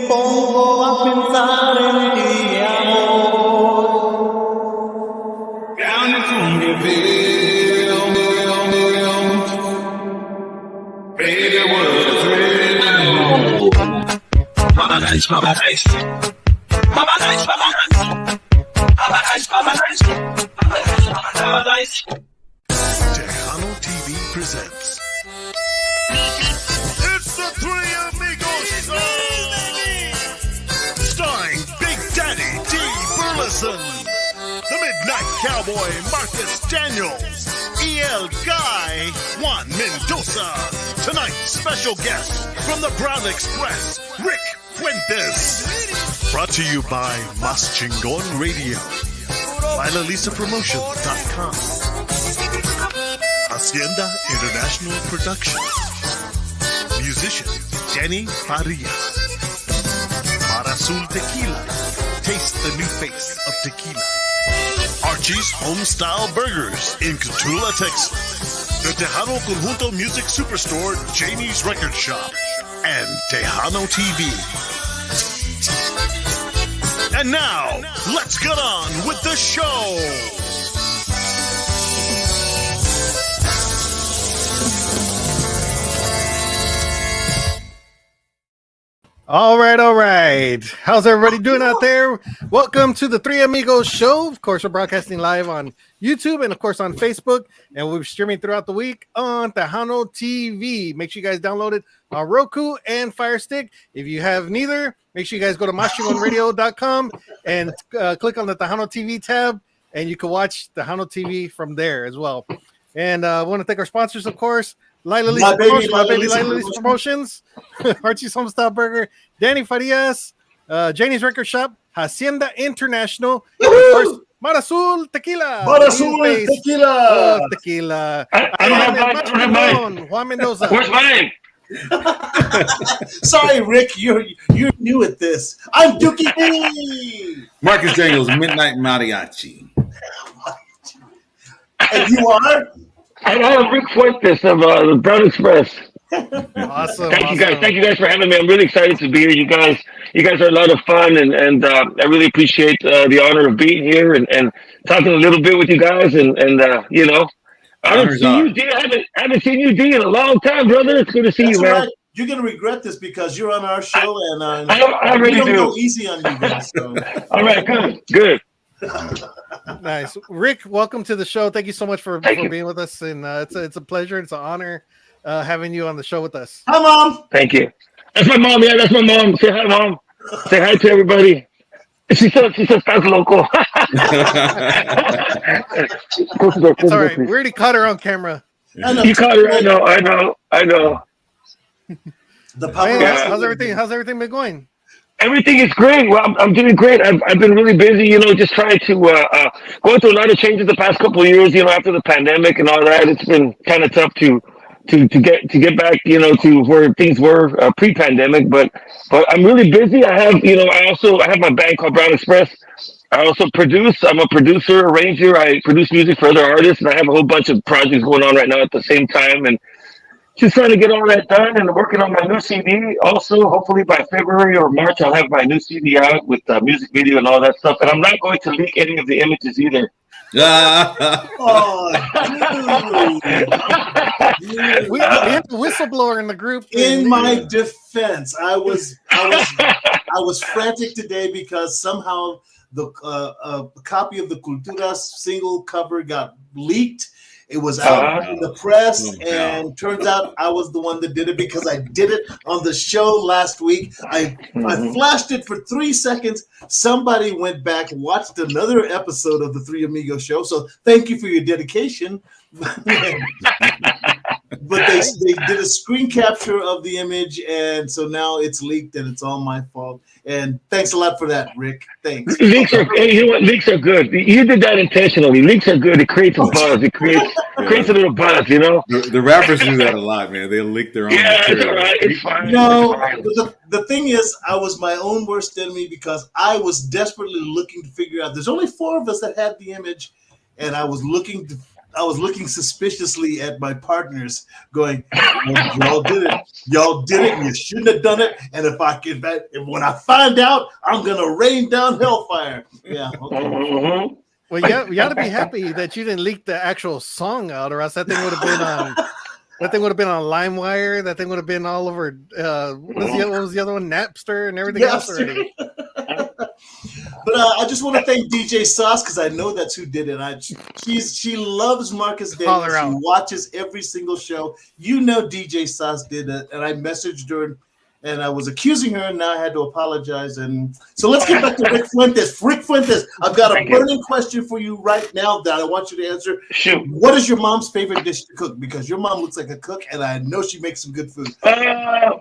pongo a pensar en ti, amor. Down in Funkyville, baby, what a thrill. Mama nice, mama nice. Mama nice, mama nice. Mama nice, mama nice. Mama nice, mama nice. Tejano TV presents. It's the Three Amigos Show! Starring Big Daddy D. Burleson, the Midnight Cowboy Marcus Daniels, E.L. Guy, Juan Mendoza. Tonight's special guest from the Brown Express, Rick Fuentes. Brought to you by Mas Chingon Radio, LilaLisaPromotions.com, Hacienda International Productions, musician Denny Faria, Mar Azul Tequila, taste the new face of tequila, Archie's Homestyle Burgers in Cotulla, Texas, the Tejano Conjunto Music Superstore, Janie's Record Shop, and Tejano TV. And now, let's get on with the show. All right. How's everybody doing out there? Welcome to the Three Amigos Show. Of course, we're broadcasting live on YouTube and, of course, on Facebook. And we'll be streaming throughout the week on Tejano TV. Make sure you guys download it on Roku and Fire Stick. If you have neither, make sure you guys go to mashingonradio.com and click on the Tejano TV tab, and you can watch Tejano TV from there as well. And I want to thank our sponsors, of course. Lila Lisa Promotions, Archie's Homestyle Burger, Danny Farias, Janie's Record Shop, Hacienda International, and of course, Mar Azul Tequila. Mar Azul Tequila. Tequila. I don't have mine. Juan Mendoza. Where's mine? Sorry, Rick, you're new at this. I'm Dookie D. Marcus Daniels, Midnight Mariachi. And you are? And I am Rick Fuentes of the Brown Express. Awesome. Thank you guys for having me. I'm really excited to be here. You guys are a lot of fun, and I really appreciate the honor of being here and talking a little bit with you guys. And you know, I haven't seen you, D. I haven't seen you, D, in a long time, brother. It's good to see you, man. Right. You're gonna regret this because you're on our show, and I really don't do. go easy on you guys. So. All right, good. Nice. Rick, welcome to the show. Thank you so much for being with us, and it's a pleasure. It's an honor having you on the show with us. Hi, Mom. Thank you. That's my mom. Yeah, that's my mom. Say hi, Mom. Say hi to everybody. She says that's local. It's all right. We already caught her on camera. You caught her. I know. How's everything been going? Everything is great. Well, I'm doing great. I've been really busy, just trying to going through a lot of changes the past couple of years. After the pandemic and all that, it's been kind of tough to get back, to where things were pre-pandemic. But I'm really busy. I have my band called Brown Express. I also produce. I'm a producer, arranger. I produce music for other artists, and I have a whole bunch of projects going on right now at the same time. And just trying to get all that done, and working on my new CD. Also, hopefully by February or March, I'll have my new CD out with the music video and all that stuff. And I'm not going to leak any of the images either. Oh, we have a whistleblower in the group. In my defense, I was frantic today because somehow the copy of the Culturas single cover got leaked. It was out in the press, and turns out I was the one that did it because I did it on the show last week. I flashed it for 3 seconds. Somebody went back, watched another episode of the Three Amigos Show. So thank you for your dedication. But they did a screen capture of the image, and so now it's leaked, and it's all my fault. And thanks a lot for that, Rick. Thanks. Leaks are good. You did that intentionally. Leaks are good. It creates a buzz. It creates a little buzz, The rappers do that a lot, man. They leak their own material. It's all right. It's fine. No, the thing is, I was my own worst enemy because I was desperately looking to figure out. There's only 4 of us that had the image, and I was looking I was looking suspiciously at my partners, going, "Y'all did it. Y'all did it. And you shouldn't have done it. And when I find out, I'm gonna rain down hellfire." Yeah. Okay. Well, you ought to be happy that you didn't leak the actual song out, or else that thing would have been on. That thing would have been on LimeWire. That thing would have been all over. What was the other one? Napster and everything else already. But I just want to thank DJ Sauce because I know that's who did it. She loves Marcus Call her Daniels. She out. watches every single show. You know DJ Sauce did it, and I messaged her and I was accusing her, and now I had to apologize. And so let's get back to Rick Fuentes. Rick Fuentes, I've got a burning question for you right now that I want you to answer. Shoot. What is your mom's favorite dish to cook? Because your mom looks like a cook, and I know she makes some good food.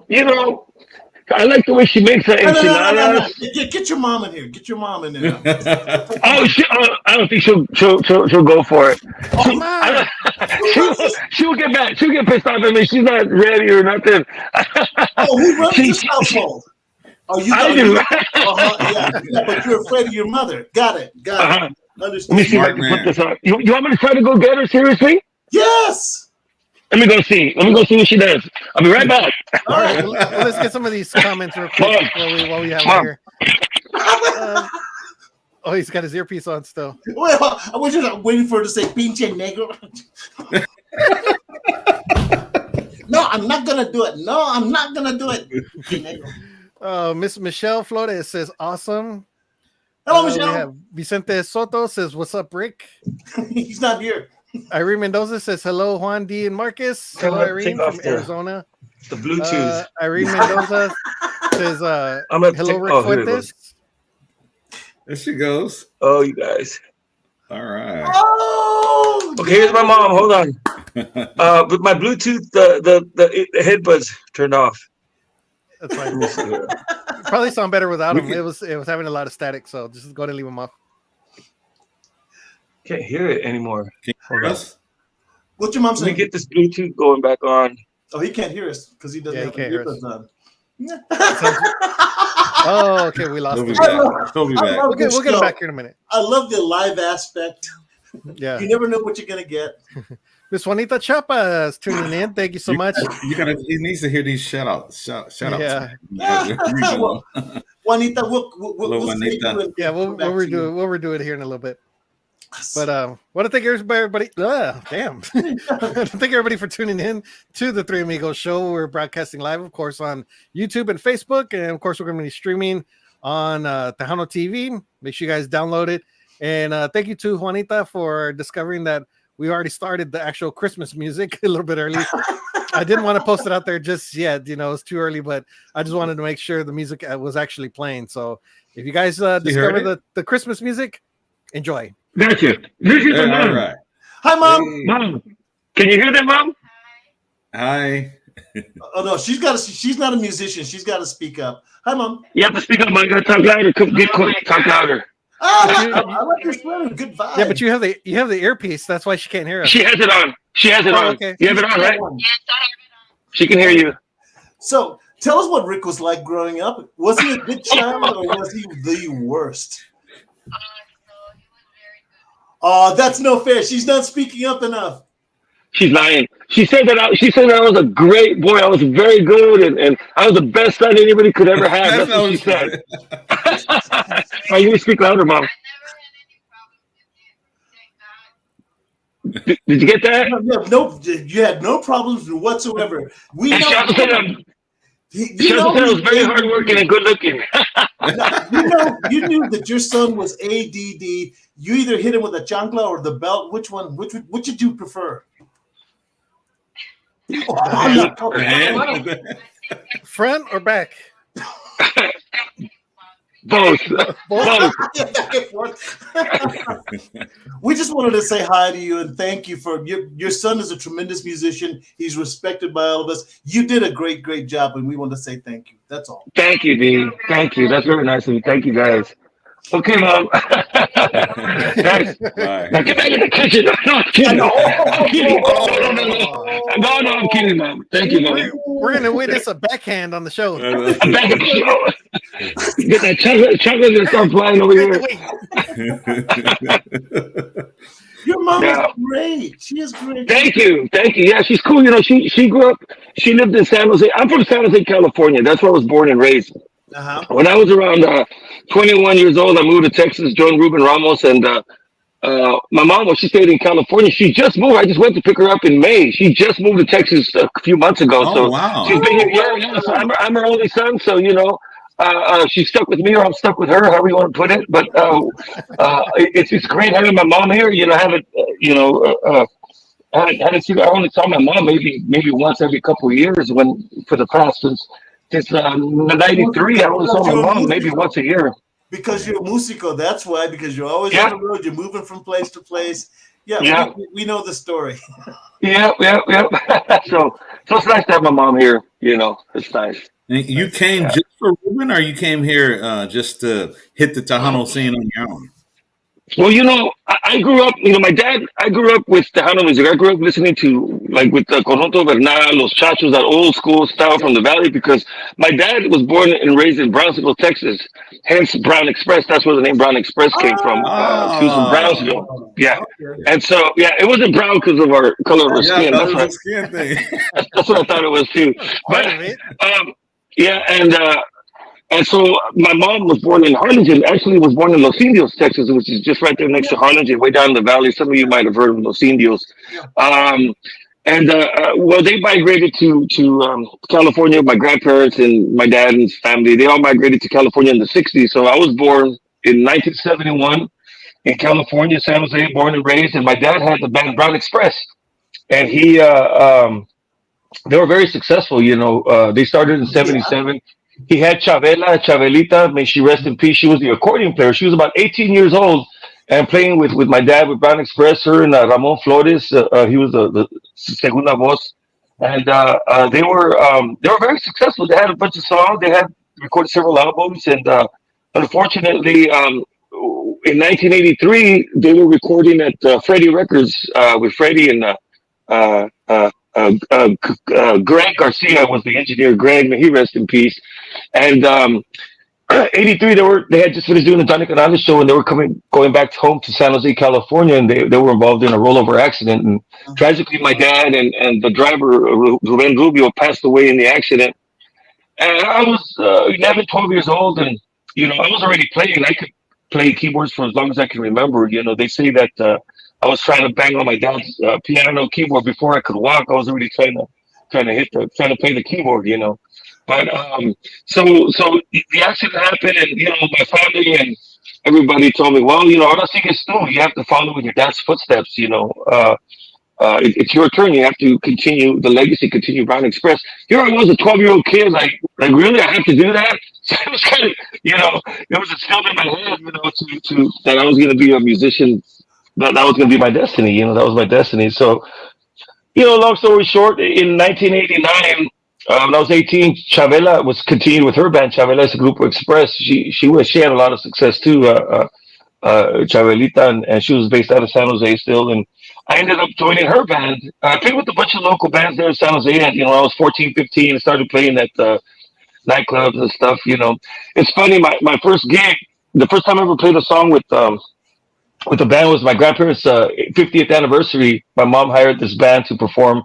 You know, I like the way she makes her enchiladas. No. Get your mom in here. Get your mom in there. I don't think she'll go for it. She'll get mad. She'll get pissed off at me. She's not ready or nothing. Who runs this household? Oh, you I do. Yeah, but you're afraid of your mother. Got it. Understand. Let me see if I can put this on. You want me to try to go get her? Seriously? Yes. Let me go see what she does. I'll be right back. All right, well, let's get some of these comments real quick while we have him here. He's got his earpiece on still. Well, I was just waiting for her to say "pinche negro." No, I'm not gonna do it. No, I'm not gonna do it. Miss Michelle Flores says, "Awesome." Hello, We Michelle. have Vicente Soto says, "What's up, Rick?" He's not here. Irene Mendoza says, "Hello, Juan D and Marcus." Hello, Irene from Arizona. The Bluetooth. Irene Mendoza says, "Hello, Rick Fuentes." There she goes. Oh, you guys. All right. Oh, Okay, here's my mom. Hold on. With my Bluetooth, the headbuds turned off. That's fine. Probably sound better without him. It was having a lot of static, so just go ahead and leave him off. Can't hear it anymore. Can you hear us? what's your mom Let me saying? get this Bluetooth going back on. Oh, he can't hear us because he doesn't Yeah, have he can't hear us. earbuds on. Oh, okay, we lost He'll be him. back. He'll be I back. love We'll get this him show. back here in a minute. I love the live aspect. Yeah. You never know what you're gonna get. Miss Juanita Chapa is tuning in. Thank you so much. He needs to hear these shout outs. Yeah. Juanita, we'll Juanita. save you and Yeah, come back to you. we'll redo it here in a little bit. But want to thank everybody. Damn. Thank everybody for tuning in to the Three Amigos show. We're broadcasting live, of course, on YouTube and Facebook, and of course, we're going to be streaming on Tejano TV. Make sure you guys download it. And thank you to Juanita for discovering that we already started the actual Christmas music a little bit early. I didn't want to post it out there just yet, it's too early, but I just wanted to make sure the music was actually playing. So if you guys discover the Christmas music, enjoy. Gotcha. This is the mom. All right. Hi, Mom. Hey. Mom, can you hear that, Mom? Hi. Oh no, she's not a musician. She's got to speak up. Hi, Mom. You have to speak up, Mom. You got to talk louder. Get quick. Talk louder. I like your sweater. Good vibe. Yeah, but you have the earpiece. That's why she can't hear us. She has it on. Okay. You have it on, right? She can hear you. So tell us what Rick was like growing up. Was he a good child or was he the worst? Oh, that's no fair. She's not speaking up enough. She's lying. She said that I was a great boy. I was very good, and I was the best son anybody could ever have. That's what she said. Oh, you need to speak louder, Mom. Did you get that? You had no problems whatsoever. We And she also said I was very hardworking and good looking. You knew that your son was ADD. You either hit him with a chancla or the belt. Which one? Which did you prefer? Front or back? Both. We just wanted to say hi to you and thank you for your son is a tremendous musician. He's respected by all of us. You did a great job, and we want to say thank you. That's all. Thank you, Dean. Thank you. That's very nice of you. Thank you, guys. Okay, Mom. Guys, Bye. now get back in the kitchen. No, I'm kidding. I'm kidding. No, I'm kidding, Mom. Thank you, Mom. We're gonna witness a backhand on the show. I'm back in the show. Get that chocolate and start flying over here. Your mom is Yeah. great. She is great. Thank you. Yeah, she's cool. She grew up. She lived in San Jose. I'm from San Jose, California. That's where I was born and raised. Uh-huh. When I was around 21 years old, I moved to Texas, joined Ruben Ramos, and my mom, when she stayed in California, she just moved. I just went to pick her up in May. She just moved to Texas a few months ago. Oh, So wow. she's been here. Yeah. So I'm her only son. So she's stuck with me, or I'm stuck with her, however you want to put it. But it's great having my mom here. I haven't I only saw my mom maybe once every couple of years for the past since '93. I only saw my mom maybe once a year. Because you're a musico, that's why. Because you're always on the road, you're moving from place to place. Yeah. We know the story. Yeah. So it's nice to have my mom here. It's nice. And you came just for Ruben, or you came here just to hit the Tejano scene on your own? Well, I grew up, I grew up with Tejano music. I grew up listening to, with the Conjunto Bernal, Los Chachos, that old school style from the Valley, because my dad was born and raised in Brownsville, Texas. Hence Brown Express. That's where the name Brown Express came from. He was from Brownsville. Yeah. Okay. And so, it wasn't brown because of our color of our skin. That's right. Skin thing. That's what I thought it was too. But, and so my mom was born in Harlingen. Actually, was born in Los Indios, Texas, which is just right there next to Harlingen, way down in the valley. Some of you might have heard of Los Indios. They migrated to California. My grandparents and my dad and his family, they all migrated to California in the '60s. So I was born in 1971 in California, San Jose, born and raised. And my dad had the band Brown Express, and they were very successful. They started in '77. He had Chabelita, may she rest in peace. She was the accordion player. She was about 18 years old and playing with my dad with Brown Express, her and Ramon Flores. He was the segunda voz. And they were very successful. They had a bunch of songs. They had recorded several albums. And unfortunately, in 1983, they were recording at Freddie Records with Freddie and Greg Garcia was the engineer. Greg, may he rest in peace. And '83, they had just finished doing the Johnny Canales show, and they were going back home to San Jose, California, and they were involved in a rollover accident. And tragically, my dad and the driver Ruben Rubio passed away in the accident. And I was 11, 12 years old, and I was already playing. I could play keyboards for as long as I can remember. They say that I was trying to bang on my dad's piano keyboard before I could walk. I was already trying to play the keyboard. But so the accident happened, and my family and everybody told me, well, ahora sigues tú. You have to follow in your dad's footsteps. It's your turn. You have to continue the legacy, continue Brown Express. Here I was, a 12-year-old kid, like really, I have to do that. So it was kind of, it was instilled in my head, to that I was going to be a musician. That was going to be my destiny. That was my destiny. So, long story short, in 1989. When I was 18, Chavela was continuing with her band, Chavela's Grupo Express. She had a lot of success too, Chavelita, and she was based out of San Jose still. And I ended up joining her band. I played with a bunch of local bands there in San Jose. And, I was 14, 15 and started playing at nightclubs and stuff. It's funny. My first gig, the first time I ever played a song with the band was my grandparents' 50th anniversary. My mom hired this band to perform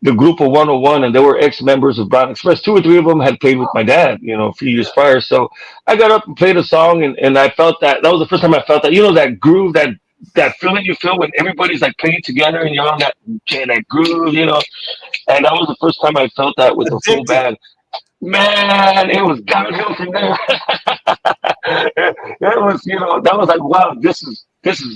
the Grupo 101, and they were ex-members of Brown Express. 2 or 3 of them had played with my dad, a few years prior. So I got up and played a song, and I felt that was the first time I felt that, that groove, that feeling you feel when everybody's like playing together and you're on that groove, And that was the first time I felt that with the full band. Man, it was downhill from there. It was, that was like, wow, this is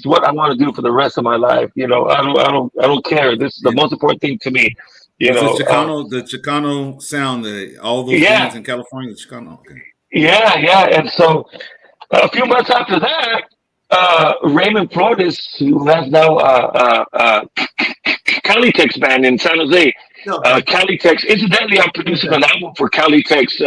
what I want to do for the rest of my life. I don't care. This is the most important thing to me. The Chicano sound, all those bands in California, the Chicano. Okay. Yeah. And so a few months after that, Raymond Flores, who has now Calitex band in San Jose. Calitex. Incidentally, I'm producing an album for Calitex.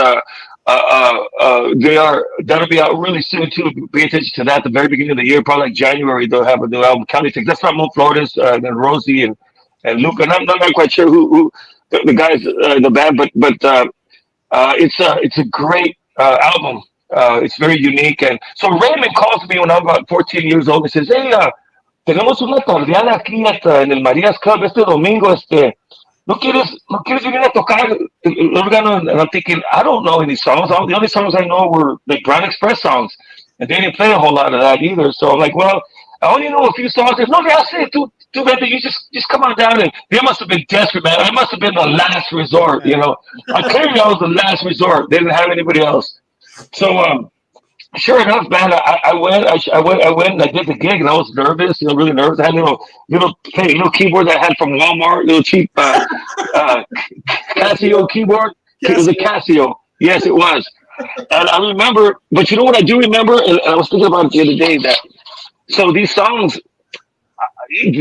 That'll be out really soon too. Pay attention to that. At the very beginning of the year, probably like January, they'll have a new album. Calitex. That's Ramon Flores and Rosie and Luca. And I'm not quite sure who the guys in the band, but it's a great album. It's very unique. And so Raymond calls me when I'm about 14 years old and says, "Hey, tenemos una tardeada aquí hasta en el Marías Club este domingo, ¿no quieres venir a tocar el órgano? And I'm thinking, I don't know any songs. The only songs I know were like Brown Express songs, and they didn't play a whole lot of that either. So I'm like, well, I only know a few songs. There's no, I say, too bad that you just come on down. And they must have been desperate, man. I must have been the last resort, you know. Clearly I was the last resort. They didn't have anybody else. So, sure enough, man, I went, and I did the gig, and I was nervous, really nervous. I had little keyboard that I had from Walmart, little cheap Casio keyboard. It was a Casio. Yes, it was. And I remember, but you know what I do remember, and I was thinking about it the other day, that so these songs,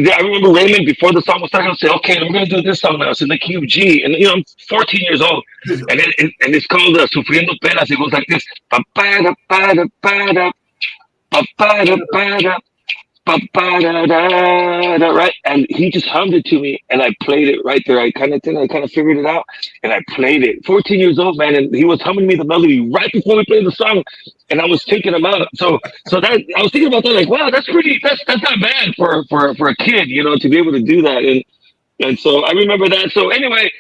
I remember Raymond before the song was starting to say, okay, we're going to do this song now. It's in the key of G. And, I'm 14 years old. And it's called Sufriendo Penas. It goes like this. Right? And he just hummed it to me, and I played it right there. I kind of figured it out, and I played it. 14 years old, man, and he was humming me the melody right before we played the song, and I was taking him out. So that I was thinking about that, like, wow, that's not bad for a kid, to be able to do that, and so I remember that. So anyway,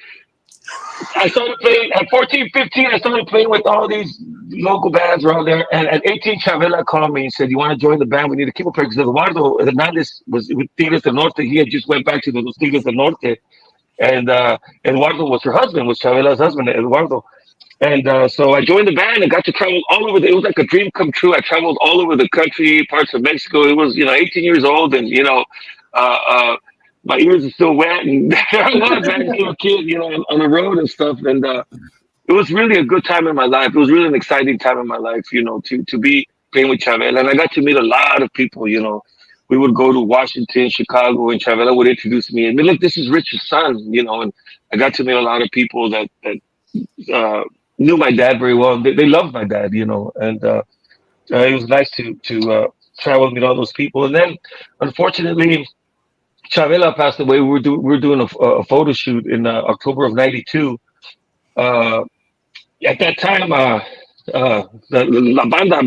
I started playing at 14, 15. I started playing with all these local bands around there. And at 18, Chavela called me and said, "You want to join the band? We need a keyboard player." Because Eduardo Hernandez was with Tigres del Norte. He had just went back to the Tigres del Norte. And Eduardo was her husband, was Chavela's husband, Eduardo. And so I joined the band and got to travel all over. It was like a dream come true. I traveled all over the country, parts of Mexico. It was, 18 years old, and my ears are still wet, and there I was back as a kid, on the road and stuff. And it was really a good time in my life. It was really an exciting time in my life, to be playing with Chavela. And I got to meet a lot of people, We would go to Washington, Chicago, and Chavela would introduce me. And look, this is Rich's son, and I got to meet a lot of people that knew my dad very well. They loved my dad, and it was nice to travel and meet all those people. And then, unfortunately, Chavela passed away. We were doing a photo shoot in October of '92. At that time, the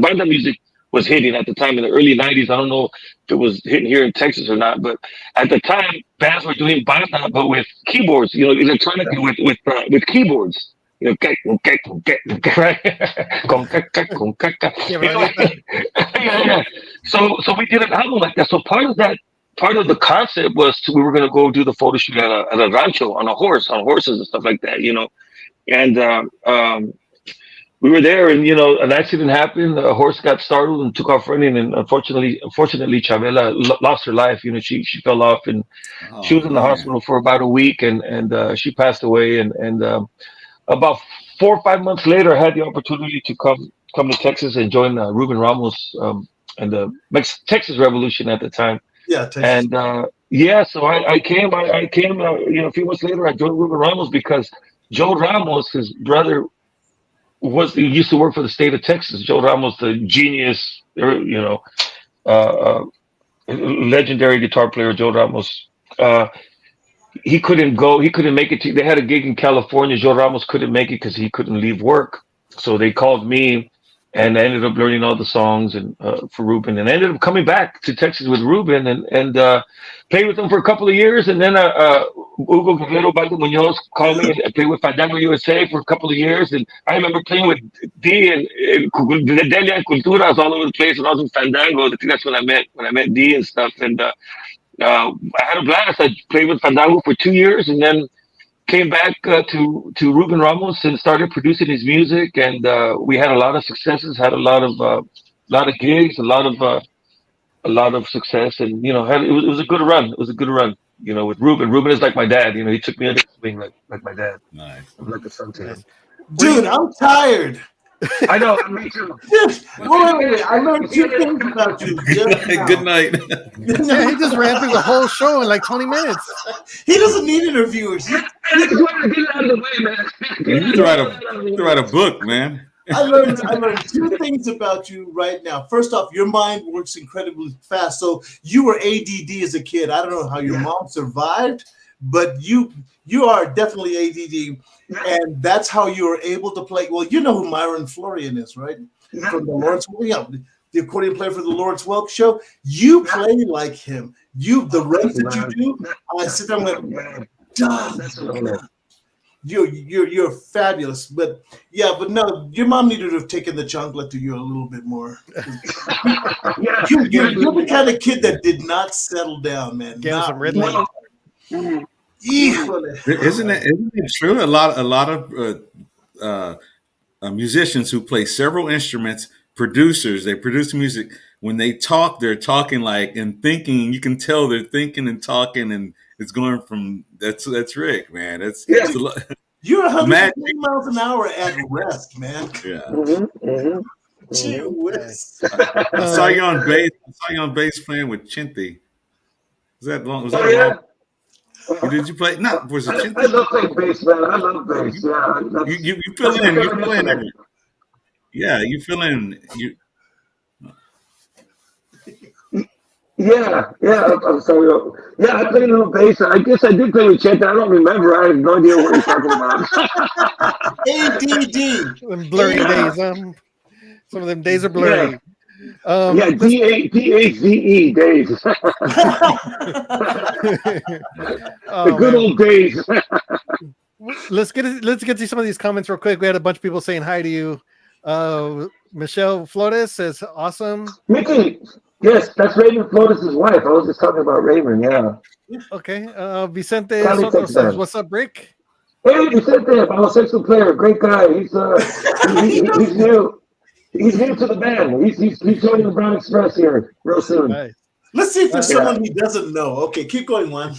banda music was hitting at the time in the early '90s. I don't know if it was hitting here in Texas or not, but at the time, bands were doing banda, but with keyboards, electronically with keyboards. Right? Yeah. So we did an album like that. So part of the concept was we were going to go do the photo shoot at a rancho on horses and stuff like that, And we were there, and an accident happened. A horse got startled and took off running, and unfortunately, Chavela lost her life. She fell off, and she was in the hospital for about a week, and she passed away. And about 4 or 5 months later, I had the opportunity to come to Texas and join Ruben Ramos and the Texas Revolution at the time. Yeah, Texas. And so I came. A few months later, I joined Ruben Ramos because Joe Ramos, his brother, he used to work for the state of Texas. Joe Ramos, the genius, legendary guitar player, Joe Ramos. He couldn't go. He couldn't make it. They had a gig in California. Joe Ramos couldn't make it because he couldn't leave work. So they called me, and I ended up learning all the songs and for Ruben, and I ended up coming back to Texas with Ruben and played with him for a couple of years. And then Hugo Guerrero Baldo Munoz called me and played with Fandango USA for a couple of years. And I remember playing with D and Delia and Culturas all over the place, and also with Fandango. I think that's when I met D and stuff. And I had a blast. I played with Fandango for 2 years, and then came back to Ruben Ramos and started producing his music. And we had a lot of successes, had a lot of gigs, a lot of success, and it was a good run. It was a good run. With Ruben. Ruben is like my dad. He took me under his wing like my dad. Nice. I'm like a son to him. Dude, I'm tired. I know. Me too. Wait. I learned 2 things about you. Good night. Yeah, he just ran through the whole show in like 20 minutes. He doesn't need interviewers. I just want to get it out of the way, man. You need to write a book, man. I learned 2 things about you right now. First off, your mind works incredibly fast. So you were ADD as a kid. I don't know how your mom survived, but you are definitely ADD, and that's how you were able to play. Well, you know who Myron Florian is, right? From the Lawrence. Yeah. the accordion player for the Lawrence Welk show. You play like him. The runs that you do, I sit there and went, God, you're fabulous. But no, your mom needed to have taken the chocolate to you a little bit more. You're the kind of kid that did not settle down, man. Some red light. Isn't it true? A lot of musicians who play several instruments, producers, they produce music. When they talk, they're talking like and thinking. You can tell they're thinking and talking, and it's going from that's Rick, man. You're 120 miles an hour at rest, man. Yeah. Gee whiz. I saw you on bass. I saw you on bass playing with Chinty. Was that long? Did you play? No, was it Chinty? I love playing bass, man. I love bass. Yeah. You fill in. You fill in. Yeah, you fill in. Yeah, I'm sorry. Yeah, I played a little bass. I guess I did play with Chet. I don't remember. I have no idea what you're talking about. ADD. Them blurry days. Some of them days are blurry. DAZE days. The good old days. Let's get to some of these comments real quick. We had a bunch of people saying hi to you. Michelle Flores says, awesome. Mickey. Yes, that's Raymond Flores' wife. I was just talking about Raymond, yeah. Okay. Vicente Soto says, what's up, Rick? Hey, Vicente, homosexual player, great guy. He's new. He's new to the band. He's joining the Brown Express here real soon. Nice. Let's see if there's someone he doesn't know. Okay, keep going, Juan.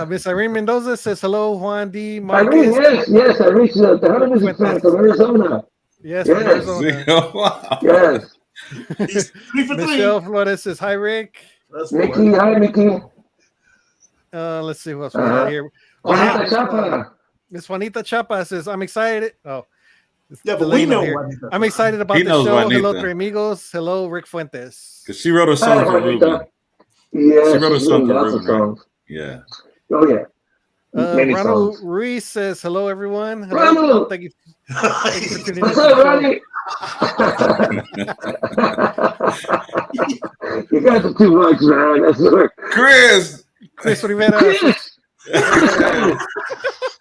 Miss Irene Mendoza says, hello, Juan D. Marquez. Irene, yes, Irene, the television fan from Arizona. Yes, from Arizona. Wow. Yes. He's 3 for 3. Michelle Flores says, hi, Rick. Mickey, hi, Mickey. Let's see who else we got here. Juanita Chapa. Miss Juanita Chapa says, I'm excited. Oh, yeah, but we know Juanita. I'm excited about the show. Juanita. Hello, Three Amigos. Hello, Rick Fuentes. Because she wrote a song for Ruben. Yeah, she wrote a song for lots Ruben. of songs. Right? Yeah. Oh, yeah. Ronald Ruiz says, hello, everyone. Hello. Ronald! Thank you for tuning in. What's up, Ronnie? You guys are too much, man. That's Chris Rivera.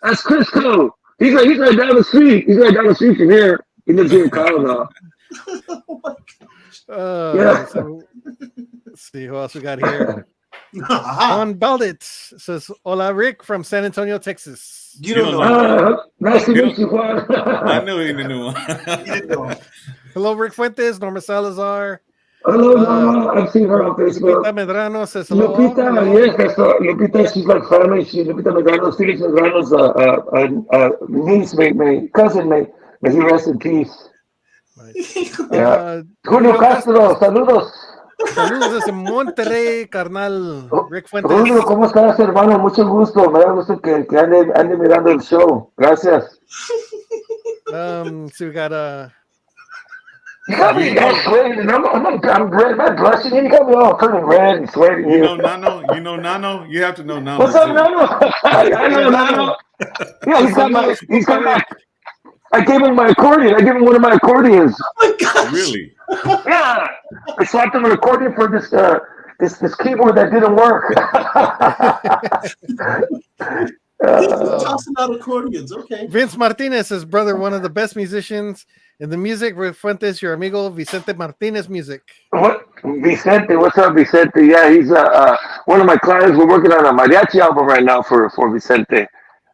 That's Chris Cole. He's right down the street. He's right down the street from here. He lives here in Colorado. Yeah. So, let's see who else we got here. Juan Baldit says, hola, Rick from San Antonio, Texas. You don't know. Nice to meet you, Juan. I knew he didn't know. Hello, Rick Fuentes, Norma Salazar. Hello, Norma. I've seen her on Facebook. Lupita Medrano says hello. Lupita, yes, that's Lupita. She's like family. Lupita Medrano, Felix Medrano's niece, my cousin. May he rest in peace. Nice. Yeah. Julio Castro, saludos. Saludos desde Monterrey, carnal. Rick Fuentes. Julio, ¿cómo estás, hermano? Mucho gusto. Me da gusto que ande mirando el show. Gracias. So we got You got me all sweating, and I'm red. I'm blushing. You got me all turning red and sweating. You know Nano? You have to know Nano. What's up, Nano? I know Nano. Yeah, he's got my. I gave him my accordion. I gave him one of my accordions. Oh my gosh. Really? Yeah. I swapped him an accordion for this keyboard that didn't work. Tossing out accordions. Okay. Vince Martinez, his brother, one of the best musicians in the music. Rick Fuentes, your amigo Vicente Martinez Music. What? Vicente, what's up, Vicente? Yeah, he's one of my clients. We're working on a mariachi album right now for Vicente.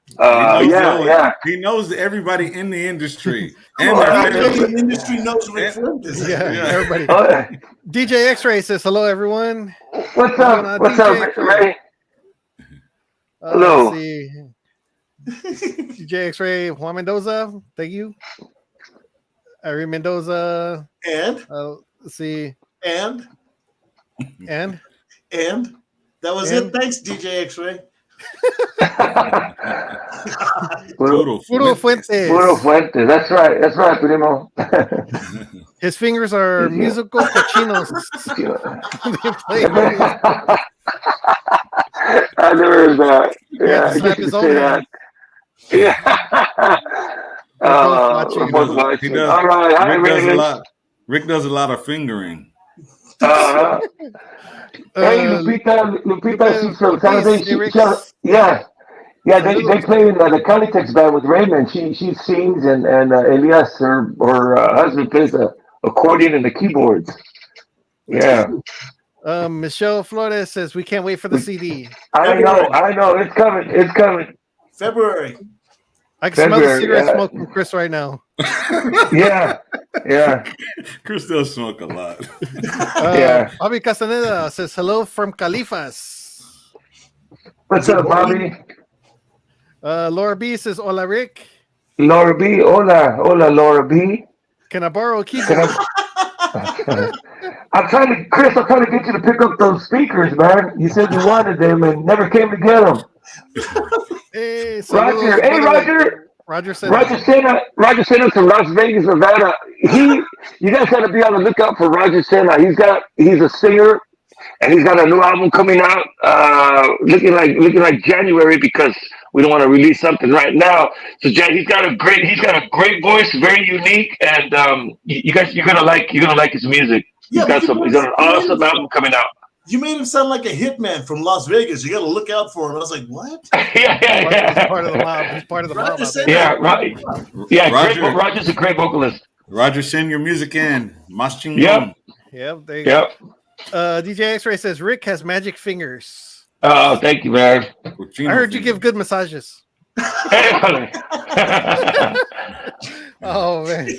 He knows everybody in the industry. And the industry knows Rick Fuentes. Yeah, everybody. DJ X-Ray says hello, everyone. What's up? What's up, Ray? Hello. Let's see. DJ X-Ray, Juan Mendoza, thank you. Irene Mendoza. And? Let's see. And? That was it. Thanks, DJ X-Ray. Puro Fuentes. Puro Fuentes. That's right, primo. His fingers are musical cochinos. I never heard that. Yeah, I slap guess you his could say that. Yeah. He does. All right. Rick does a lot of fingering. Uh-huh. Hey, Lupita, she's from San Jose. Yeah. Yeah, they play in the Calitex band with Raymond. She sings and Elias, her husband, plays the accordion and the keyboards. Yeah. Michelle Flores says we can't wait for the CD. I know. It's coming. February. I can smell the cigarette smoke from Chris right now. Yeah. Chris does smoke a lot. Bobby Castaneda says hello from Califas. What's up, Bobby? Laura B says hola, Rick. Laura B, hola, Laura B. Can I borrow a keyboard? I'm trying to get you to pick up those speakers, man. You said you wanted them and never came to get them. Hey, Roger. Roger sent us from Las Vegas, Nevada. You guys got to be on the lookout for Roger Sena. He's a singer, and he's got a new album coming out, looking like January, because we don't want to release something right now. So he's got a great voice, very unique, and you're gonna like his music. Yeah, he's got an awesome album coming out. You made him sound like a hitman from Las Vegas. You got to look out for him. I was like, what? Yeah. He's part of the mob. He's part of the mob. Yeah, right. Yeah, Roger's a great vocalist. Roger, send your music in. Mas chingón. Yep. There you go. DJ X-Ray says Rick has magic fingers. Oh, thank you, man. I heard you give good massages. Oh, man.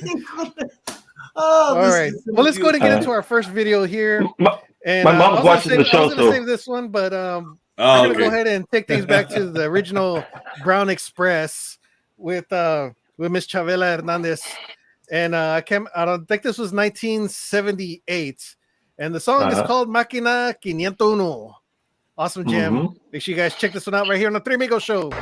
All right. Well, let's go to get into our first video here. And my mom's watching the show, I was going to save this one, but I'm going to go ahead and take things back to the original Brown Express with Miss Chavela Hernandez. And I don't think this was 1978. And the song is called Máquina 501. Awesome jam. Mm-hmm. Make sure you guys check this one out right here on the Three Amigos Show.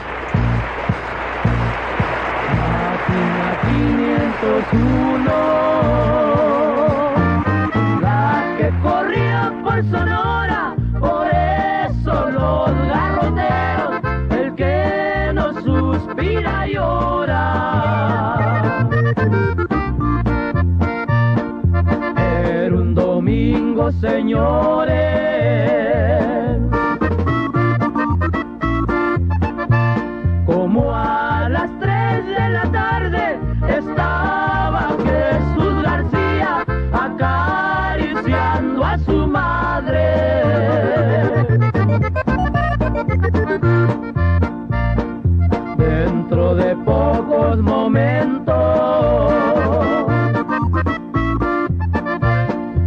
Máquina 501, la que corría por Sonora, por eso los garroteros, el que no suspira llora. Era un domingo, señores, como a las 3 de la tarde estaba Jesús García acariciando a su madre. Dentro de pocos momentos,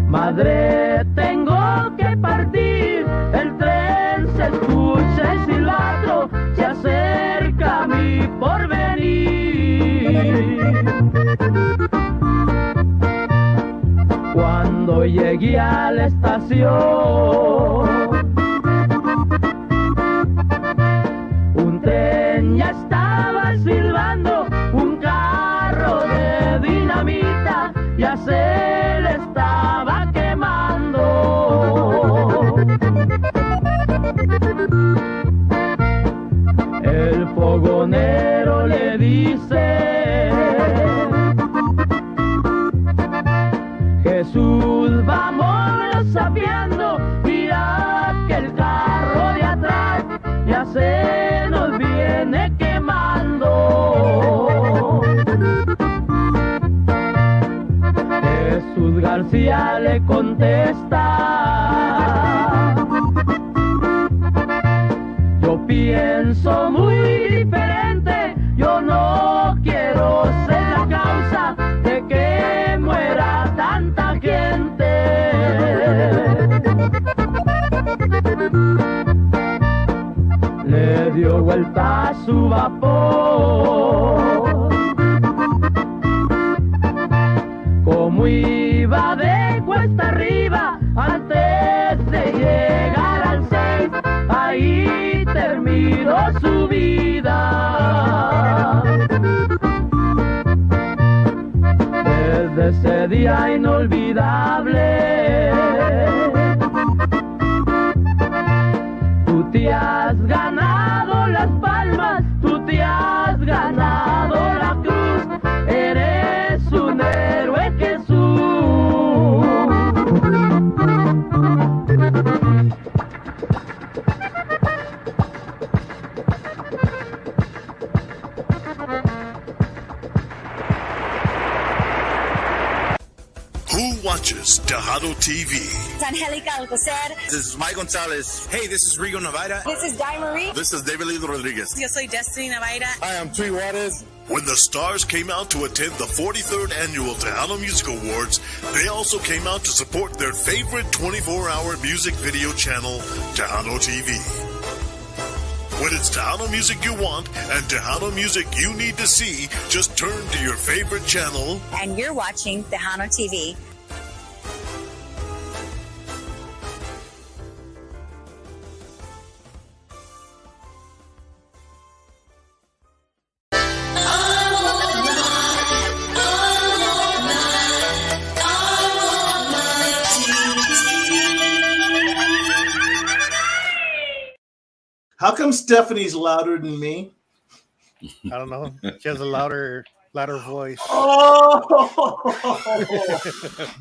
madre, tengo que partir, el tren se escucha el silbato, se acerca mi porvenir. Cuando llegué a la estación, un tren ya estaba silbando, un carro de dinamita ya se le estaba quemando. El fogonero le dice: Jesús, vámonos sapeando, mira que el carro de atrás ya se nos viene quemando. Jesús García le contesta: yo pienso muy diferente, yo no quiero ser la causa de que muera tanta gente. Le dio vuelta a su vapor, como iba de cuesta arriba antes de llegar al 6, ahí terminó su vida. Desde ese día inolvidable, tú te has ganado las palmas, tú te has ganado la cruz, eres un héroe, Jesús. watches Tejano TV. It's Angelica Alcocer. This is Mike Gonzalez. Hey, this is Rigo Navaira. This is Di Marie. This is David Lido Rodriguez. Yo soy Destiny Navaira. Hi, I'm Tree Juarez. When the stars came out to attend the 43rd Annual Tejano Music Awards, they also came out to support their favorite 24-hour music video channel, Tejano TV. When it's Tejano music you want and Tejano music you need to see, just turn to your favorite channel. And you're watching Tejano TV. How come Stephanie's louder than me? I don't know. She has a louder voice. Oh,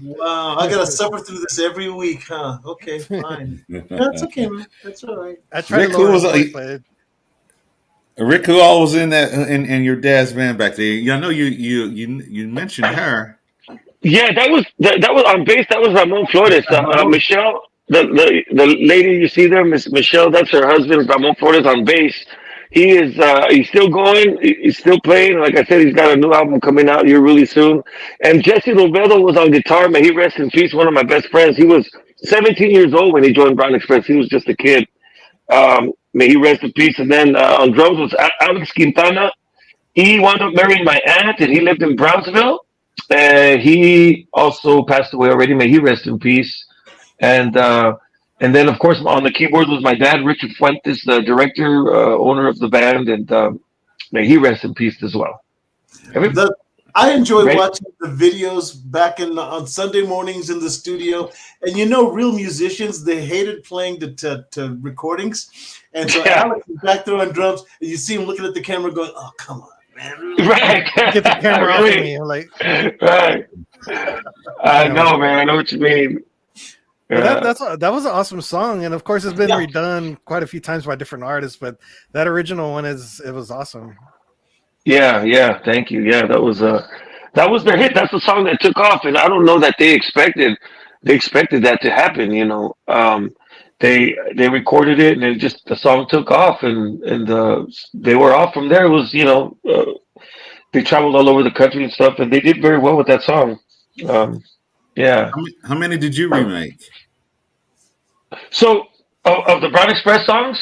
wow! I gotta suffer through this every week, huh? Okay, fine. That's okay, man. That's all right. I tried Rick, to lower who was his voice, but Rick, who all was in that in your dad's band back there? Yeah, I know you mentioned her. Yeah, that was on bass. That was Ramon Flores. Michelle, the lady you see there, Miss Michelle, that's her husband, Ramon Flores on bass. He's still going. He's still playing. Like I said, he's got a new album coming out here really soon. And Jesse Lovedo was on guitar. May he rest in peace. One of my best friends. He was 17 years old when he joined Brown Express. He was just a kid. May he rest in peace. And then on drums was Alex Quintana. He wound up marrying my aunt, and he lived in Brownsville. He also passed away already. May he rest in peace. And then, of course, on the keyboard was my dad, Richard Fuentes, the director, owner of the band, and may he rest in peace as well. I enjoy watching the videos back on Sunday mornings in the studio. And real musicians, they hated playing to recordings. And so Alex is back there on drums, and you see him looking at the camera going, oh, come on, man. Right. get the camera off of me. Like, right. I know, man. I know what you mean. That was an awesome song, and of course it's been redone quite a few times by different artists, but that original one was awesome. Yeah, thank you. Yeah, that was their hit. That's the song that took off, and I don't know that they expected that to happen. They recorded it, and the song took off, and they were off from there. It was they traveled all over the country and stuff, and they did very well with that song. Yeah. How many did you remake? So of the Brown Express songs,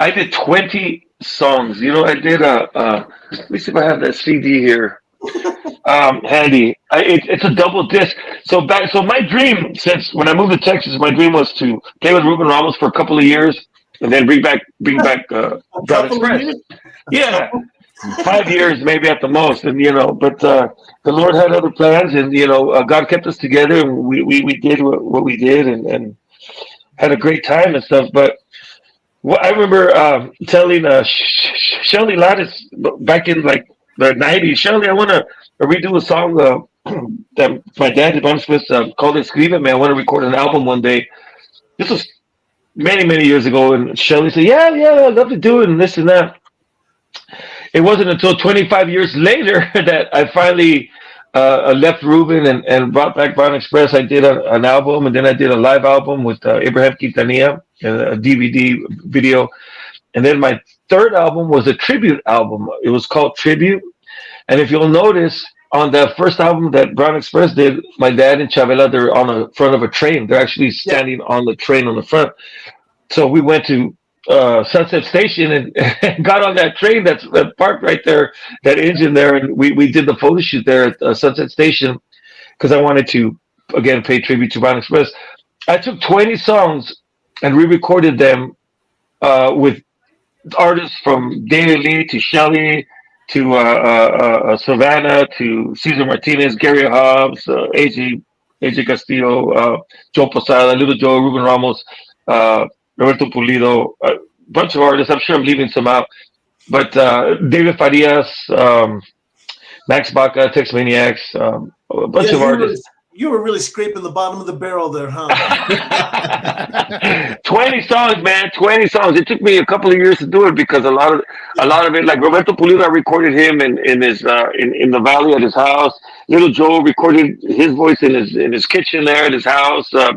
I did 20 songs. I did let me see if I have that CD here handy. It's a double disc. So my dream, since when I moved to Texas, my dream was to play with Ruben Ramos for a couple of years and then bring back Brown Express. Yeah. 5 years maybe at the most, and but the Lord had other plans, and God kept us together, and we did what we did, and had a great time and stuff. But I remember telling Shelly Lattis back in like the 90s, Shelly, I want to redo a song that my dad did, called Escríbeme. I want to record an album one day. This was many years ago, and Shelly said, yeah, I'd love to do it, and this and that. It wasn't until 25 years later that I finally left Ruben and brought back Brown Express. I did an album, and then I did a live album with Abraham Quintanilla, a DVD video. And then my third album was a tribute album. It was called Tribute. And if you'll notice, on the first album that Brown Express did, my dad and Chavela, they're on the front of a train. They're actually standing on the train on the front. So we went to Sunset Station and got on that train that's parked right there, that engine there, and we did the photo shoot there at Sunset Station because I wanted to again pay tribute to Brown Express. I took 20 songs and re-recorded them with artists from David Lee to Shelly to Savannah to Cesar Martinez, Gary Hobbs, AJ Castillo, Joe Posada, Little Joe, Ruben Ramos, Roberto Pulido, a bunch of artists. I'm sure I'm leaving some out. But David Farias, Max Baca, Tex Maniacs, a bunch of artists. You were really scraping the bottom of the barrel there, huh? 20 songs, man. 20 songs. It took me a couple of years to do it because a lot of it, like Roberto Pulido, I recorded him in his in the valley at his house. Little Joe recorded his voice in his kitchen there at his house. So I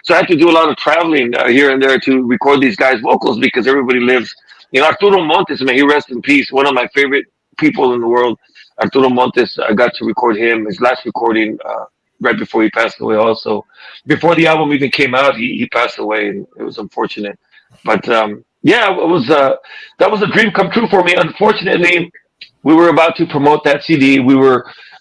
had to do a lot of traveling here and there to record these guys' vocals because everybody lives. Arturo Montes, man, he rests in peace. One of my favorite people in the world, Arturo Montes. I got to record him. His last recording. Right before he passed away, also before the album even came out, he passed away, and it was unfortunate. But yeah, it was that was a dream come true for me. Unfortunately, we were about to promote that CD.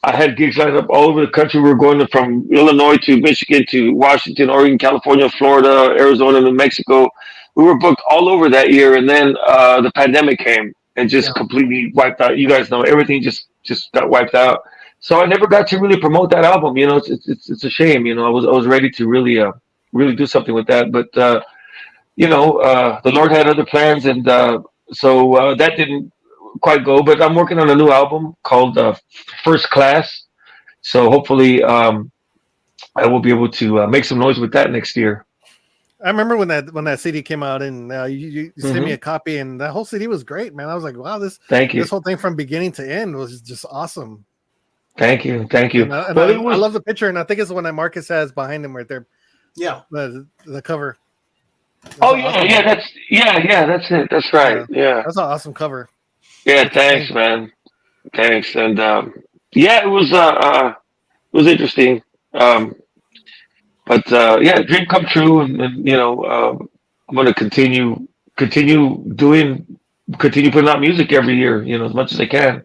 I had gigs lined up all over the country. We were going from Illinois to Michigan to Washington, Oregon, California, Florida, Arizona, New Mexico. We were booked all over that year, and then the pandemic came and just completely wiped out. You guys know everything just got wiped out. So I never got to really promote that album. It's a shame. I was ready to really do something with that, but the Lord had other plans, and so that didn't quite go. But I'm working on a new album called First Class. So hopefully I will be able to make some noise with that next year. I remember when that CD came out, and you sent me a copy, and that whole CD was great, man. I was like, wow, Thank you. This whole thing from beginning to end was just awesome. Thank you. And I love the picture, and I think it's the one that Marcus has behind him right there. Yeah, the cover. That's that's it. That's right. Yeah, that's an awesome cover. Yeah, thanks, man. Thanks, and it was interesting. But dream come true, and I'm going to continue putting out music every year, as much as I can.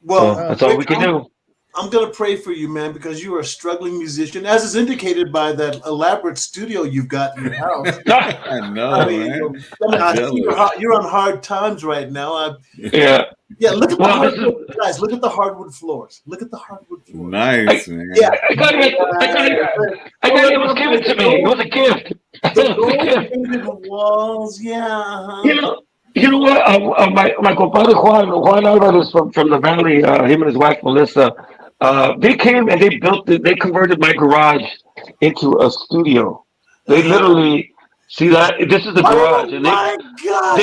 Well, that's all we can do. I'm going to pray for you, man, because you are a struggling musician, as is indicated by that elaborate studio you've got in your house. I know, I see you're on hard times right now. Yeah. Look at the hardwood, guys. Look at the hardwood floors. Look at the hardwood floors. Nice, man. Yeah, I got it. It was given to me. It was a gift. The walls, yeah. You know what? My compadre Juan Alvarez from the valley, him and his wife Melissa, they came and they converted my garage into a studio. They literally see that this is the garage. Oh my God!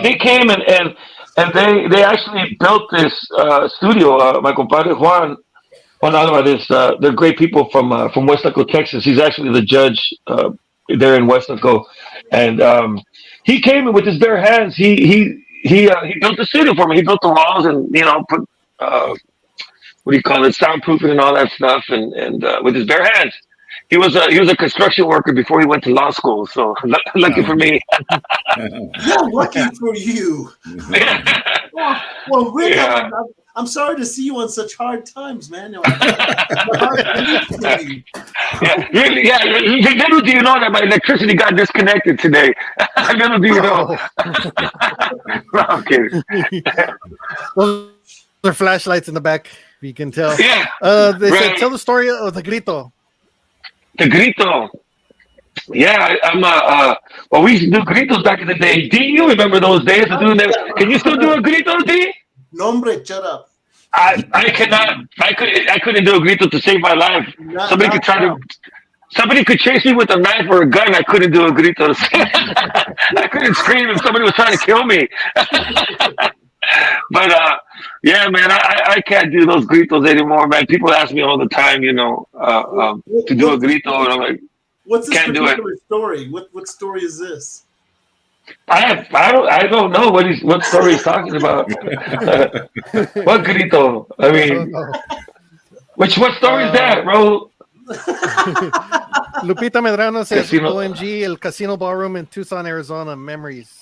They came and they actually built this studio. My compadre Juan Alvarez, they're great people from Westlaco, Texas. He's actually the judge there in Westlaco. And he came in with his bare hands. He built the studio for me. He built the walls and put soundproofing and all that stuff. And with his bare hands, he was a construction worker before he went to law school. So lucky for me. Yeah, lucky for you. Well, Rick, I'm sorry to see you on such hard times, man. Really, little do you know that my electricity got disconnected today. Little do you know. No, I'm kidding. Those are flashlights in the back. You can tell. Yeah. They said, tell the story of the grito. The grito. Yeah, I'm we used to do gritos back in the day. Do you remember those days of doing that? Can you still do a grito, D? No, hombre, shut up. I cannot. I couldn't do a grito to save my life. Somebody could chase me with a knife or a gun. I couldn't do a grito. I couldn't scream if somebody was trying to kill me. But yeah, man, I can't do those gritos anymore, man. People ask me all the time, to do a grito, and I'm like, what's this can't do it. Story? What story is this? I don't know what story he's talking about. What grito? I mean, what story is that, bro? Lupita Medrano says, OMG, El Casino Ballroom in Tucson, Arizona, memories.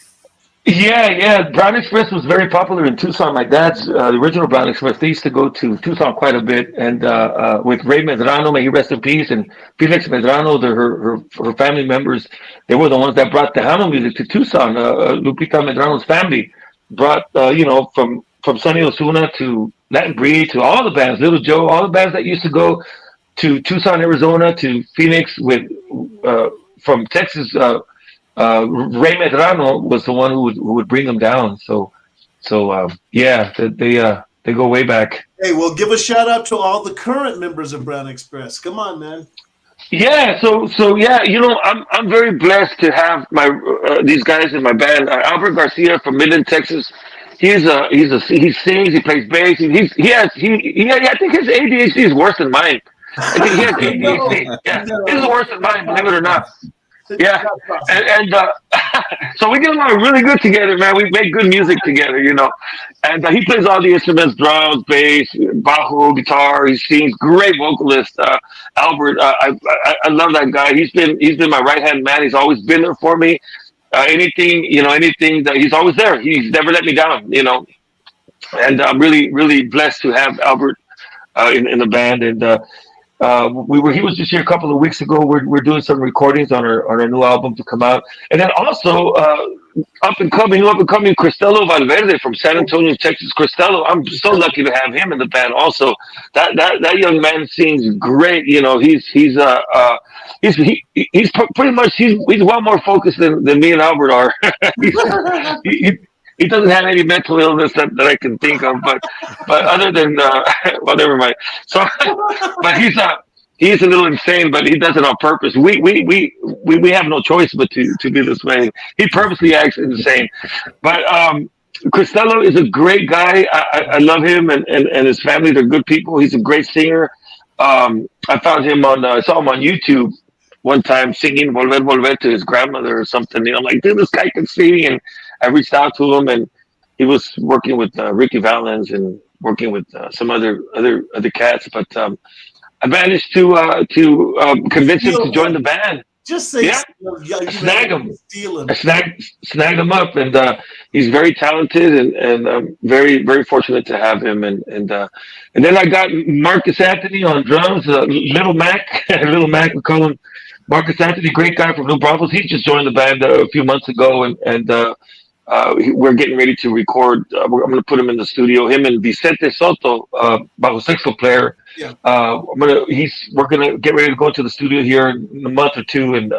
Yeah. Brown Express was very popular in Tucson. My dad's the original Brown Express. They used to go to Tucson quite a bit, and with Ray Medrano, may he rest in peace, and Felix Medrano, her family members, they were the ones that brought Tejano music to Tucson. Lupita Medrano's family brought, from Sonny Osuna to Latin Breed to all the bands, Little Joe, all the bands that used to go to Tucson, Arizona, to Phoenix with from Texas. Ray Medrano was the one who would bring them down. So they go way back. Hey, well, give a shout out to all the current members of Brown Express. Come on, man. Yeah, so yeah, I'm very blessed to have my these guys in my band. Albert Garcia from Midland, Texas. He sings, he plays bass. I think his ADHD is worse than mine. I think he has No, ADHD. Yeah, his is no, worse than that's mine, not believe it or possible. not. Yeah, Not possible. and so we get along really good together, man. We make good music together. And he plays all the instruments: drums, bass, bajo, guitar. He sings, great vocalist. Albert, I love that guy. He's been my right hand man. He's always been there for me. Anything that he's always there. He's never let me down. And I'm really really blessed to have Albert in the band. And he was just here a couple of weeks ago. We're doing some recordings on our new album to come out. And then also up and coming Cristello Valverde from San Antonio, Texas. Cristello, I'm so lucky to have him in the band also. That young man sings great. Pretty much he's well more focused than me and Albert are. he, he doesn't have any mental illness that I can think of, but other than well, never mind. So, but he's a little insane, but he does it on purpose. We have no choice but to be this way. He purposely acts insane, but Cristello is a great guy. I love him and his family. They're good people. He's a great singer. I saw him on YouTube one time singing "Volver Volver" to his grandmother or something. I'm like, dude, this guy can sing. And I reached out to him, and he was working with Ricky Valens and working with some other cats. But I managed to convince him to join the band. Just say Yeah, snag him. Steal him. I snagged him up, and he's very talented, and very very fortunate to have him. And then I got Marcus Anthony on drums, Little Mac, Little Mac, we call him Marcus Anthony, great guy from New Braunfels. He just joined the band a few months ago, and we're getting ready to record. I'm going to put him in the studio. Him and Vicente Soto, bajo sexto player. Yeah. We're gonna get ready to go to the studio here in a month or two, and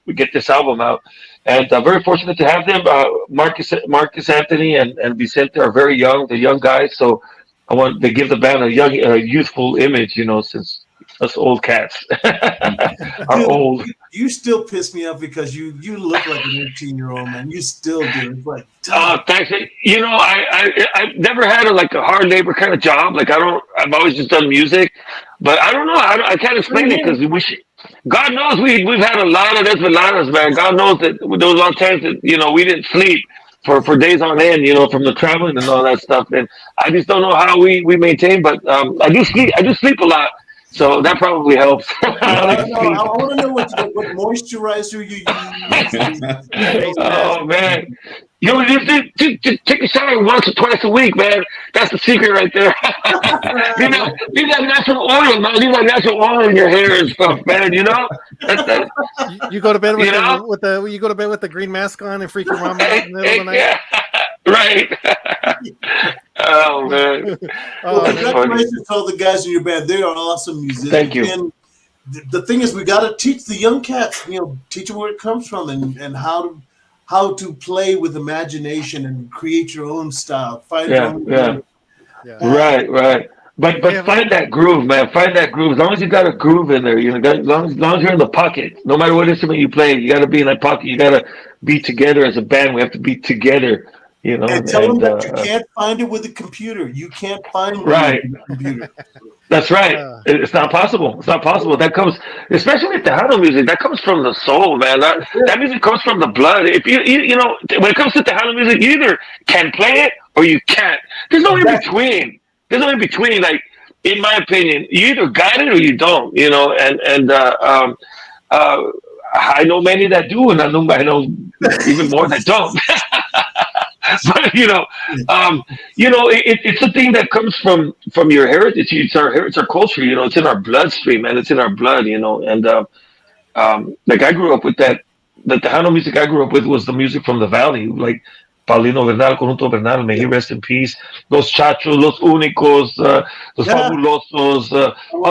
we get this album out. And very fortunate to have them. Marcus Anthony and Vicente are very young. They're young guys, so I want to give the band a young, youthful image. Since us old cats are Dude, old. You still piss me off because you look like an 18-year-old man. You still do. It's like, Thanks. I've never had a hard labor kind of job. I've always just done music, but I don't know. I can't explain it because God knows we've had a lot of desveladas, man. God knows that there was a lot of times that we didn't sleep for days on end, from the traveling and all that stuff. And I just don't know how we maintain, but I do sleep a lot. So that probably helps. I want to know what moisturizer you use. Oh man, just take a shower once or twice a week, man. That's the secret right there. leave that natural oil, man. Leave that natural oil in your hair and stuff, man. You go to bed with you go to bed with the green mask on and freak your mom out in the middle of the night. Yeah, right. Oh man. Congratulations to all the guys in your band. They are awesome musicians. Thank you. And the thing is, we got to teach the young cats, teach them where it comes from and how to play with imagination and create your own style. Find your own. Yeah. Right. But find that groove, man. Find that groove. As long as you got a groove in there, as long as you're in the pocket, no matter what instrument you play, you got to be in that pocket. You got to be together as a band. We have to be together. And tell them that you can't find it with a computer. You can't find it with a computer. That's right. It's not possible. It's not possible. That comes, especially with Tejano music, that comes from the soul, man. That music comes from the blood. If when it comes to Tejano music, you either can play it or you can't. There's no in between. There's no in between. Like, in my opinion, you either got it or you don't. I know many that do, and I know even more that don't. But it's a thing that comes from your heritage. It's our culture. It's in our bloodstream, man. It's in our blood. And I grew up with that. The Tejano music I grew up with was the music from the valley, like Paulino Bernal, Conjunto Bernal, may he rest in peace. Los Chachos, Los Únicos, Los Fabulosos.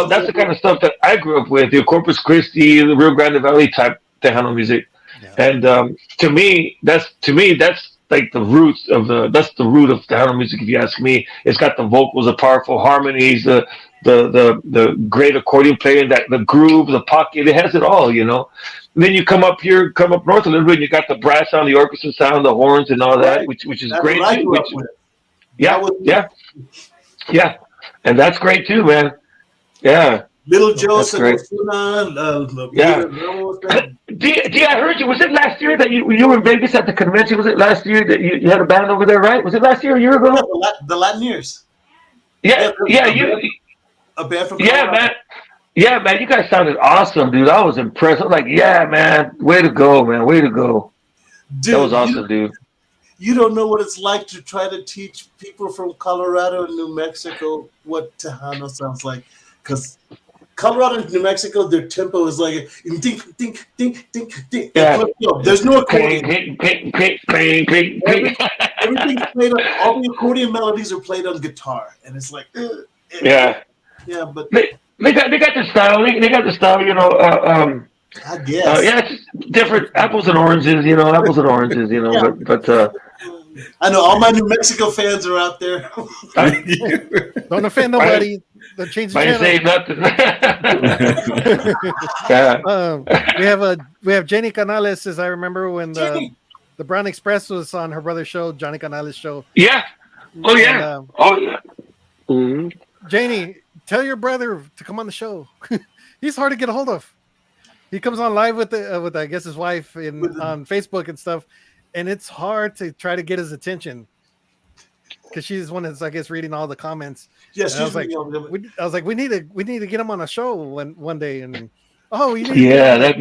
That's the kind of stuff that I grew up with. The Corpus Christi, the Rio Grande Valley type Tejano music. Yeah. And to me, that's like the root of Tejano music. If you ask me, it's got the vocals, the powerful harmonies, the the great accordion player, that the groove, the pocket, it has it all, And then you come up north a little bit, and you got the brass sound, the orchestra sound, the horns, and all that, which is That's great what I too. grew up with. Yeah, and that's great too, man. Yeah. Little Joe, That's great. Yeah. D, I heard you. Was it last year that you were in Vegas at the convention? Was it last year that you had a band over there, right? Was it last year or a year ago? The Latineers. Yeah. A band from Yeah, Colorado. man. Yeah, man. You guys sounded awesome, dude. I was impressed. I was like, yeah, man. Way to go, man. Way to go. Dude, That was awesome, dude. You don't know what it's like to try to teach people from Colorado and New Mexico what Tejano sounds like, because Colorado and New Mexico, their tempo is like ding, ding, ding, ding, ding. Yeah. There's no accordion. Everything's Everything's played on. All the accordion melodies are played on guitar, and it's like, yeah. But They got the style. They got the style. I guess. Yeah, it's different. Apples and oranges. Apples and oranges. Yeah. But I know all my New Mexico fans are out there. Don't offend nobody. Don't change the I ain't channel. saying nothing. We have Jenny Canales, as I remember when Jenny. the Brown Express was on her brother's show, Johnny Canales' show. Yeah. Oh yeah. And, Oh yeah. Mm-hmm. Janie, tell your brother to come on the show. He's hard to get a hold of. He comes on live with I guess his wife on Facebook and stuff, and it's hard to try to get his attention because she's one that's, I guess, reading all the comments. Yes, I was like, we need to get him on a show one day, and that'd be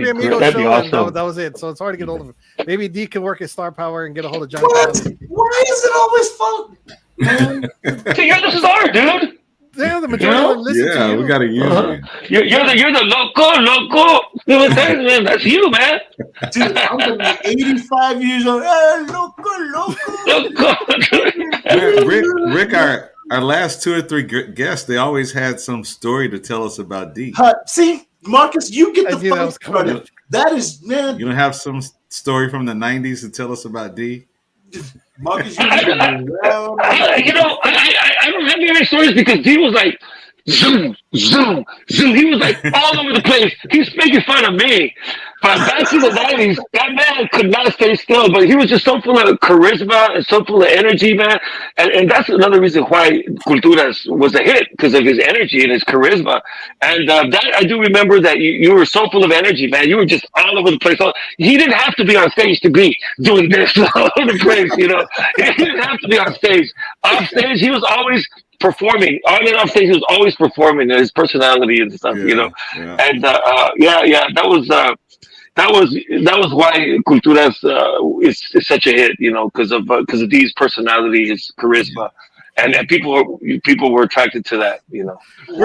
great. That'd be awesome. That was it. So it's hard to get a hold of him. Maybe D can work his star power and get a hold of Johnny. What? Why is it always fun? So you're the star, dude. Yeah, the majority of them listen to you. We gotta use it. You're the loco. Man, that's you, man. Dude, I'm gonna be 85 years old. Loco. Rick, our last 2 or 3 guests, they always had some story to tell us about D. See, Marcus, you get the that was fun credit. That is, man. You don't have some story from the 90s to tell us about D? Marcus, I don't have any stories because D was like zoom. He was like all over the place. He's making fun of me. But back in the 90s, that man could not stay still, but he was just so full of charisma and so full of energy, man. And that's another reason why Culturas was a hit, because of his energy and his charisma. And that I do remember that you were so full of energy, man. You were just all over the place. He didn't have to be on stage to be doing this all over the place, He didn't have to be on stage. Off stage, he was always performing. On and off stage, he was always performing, his personality and stuff, Yeah. And that was why Culturas is such a hit, because of Dee's personality, his charisma, and people were attracted to that, We're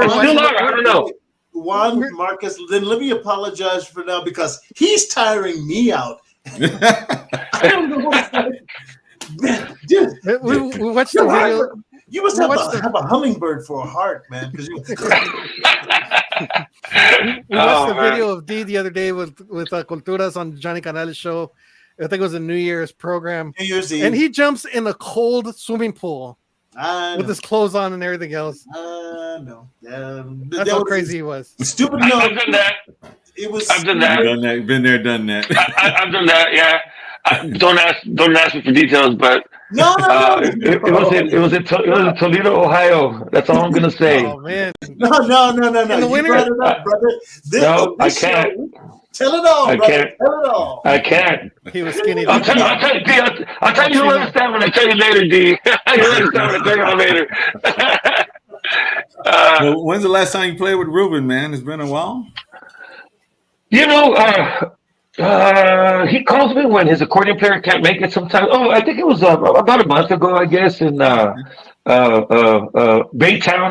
still are. I don't know. Marcus, then let me apologize for now because he's tiring me out. I don't know what's man, dude. We watched the video. You must have a hummingbird for a heart, man. Because we watched the video of D the other day with Culturas on Johnny Canales' show. I think it was a New Year's program. New Year's Eve. And he jumps in a cold swimming pool with his clothes on and everything else. No. That's how crazy he was. Stupid. No, I've done that. I've done that. Been there, done that. I've done that. Yeah. Don't ask me for details, but no. It was in Toledo, Ohio. That's all I'm gonna say. Oh man. No. You brought it up, brother. I can't. Tell it all, I brother. can't. Tell it all. I can't. He was skinny. I'll tell you. You'll understand when I tell you later, D. You'll understand when I tell you later. Well, when's the last time you played with Ruben, man? It's been a while. He calls me when his accordion player can't make it sometimes. Oh, I think it was about a month ago, I guess, in Baytown,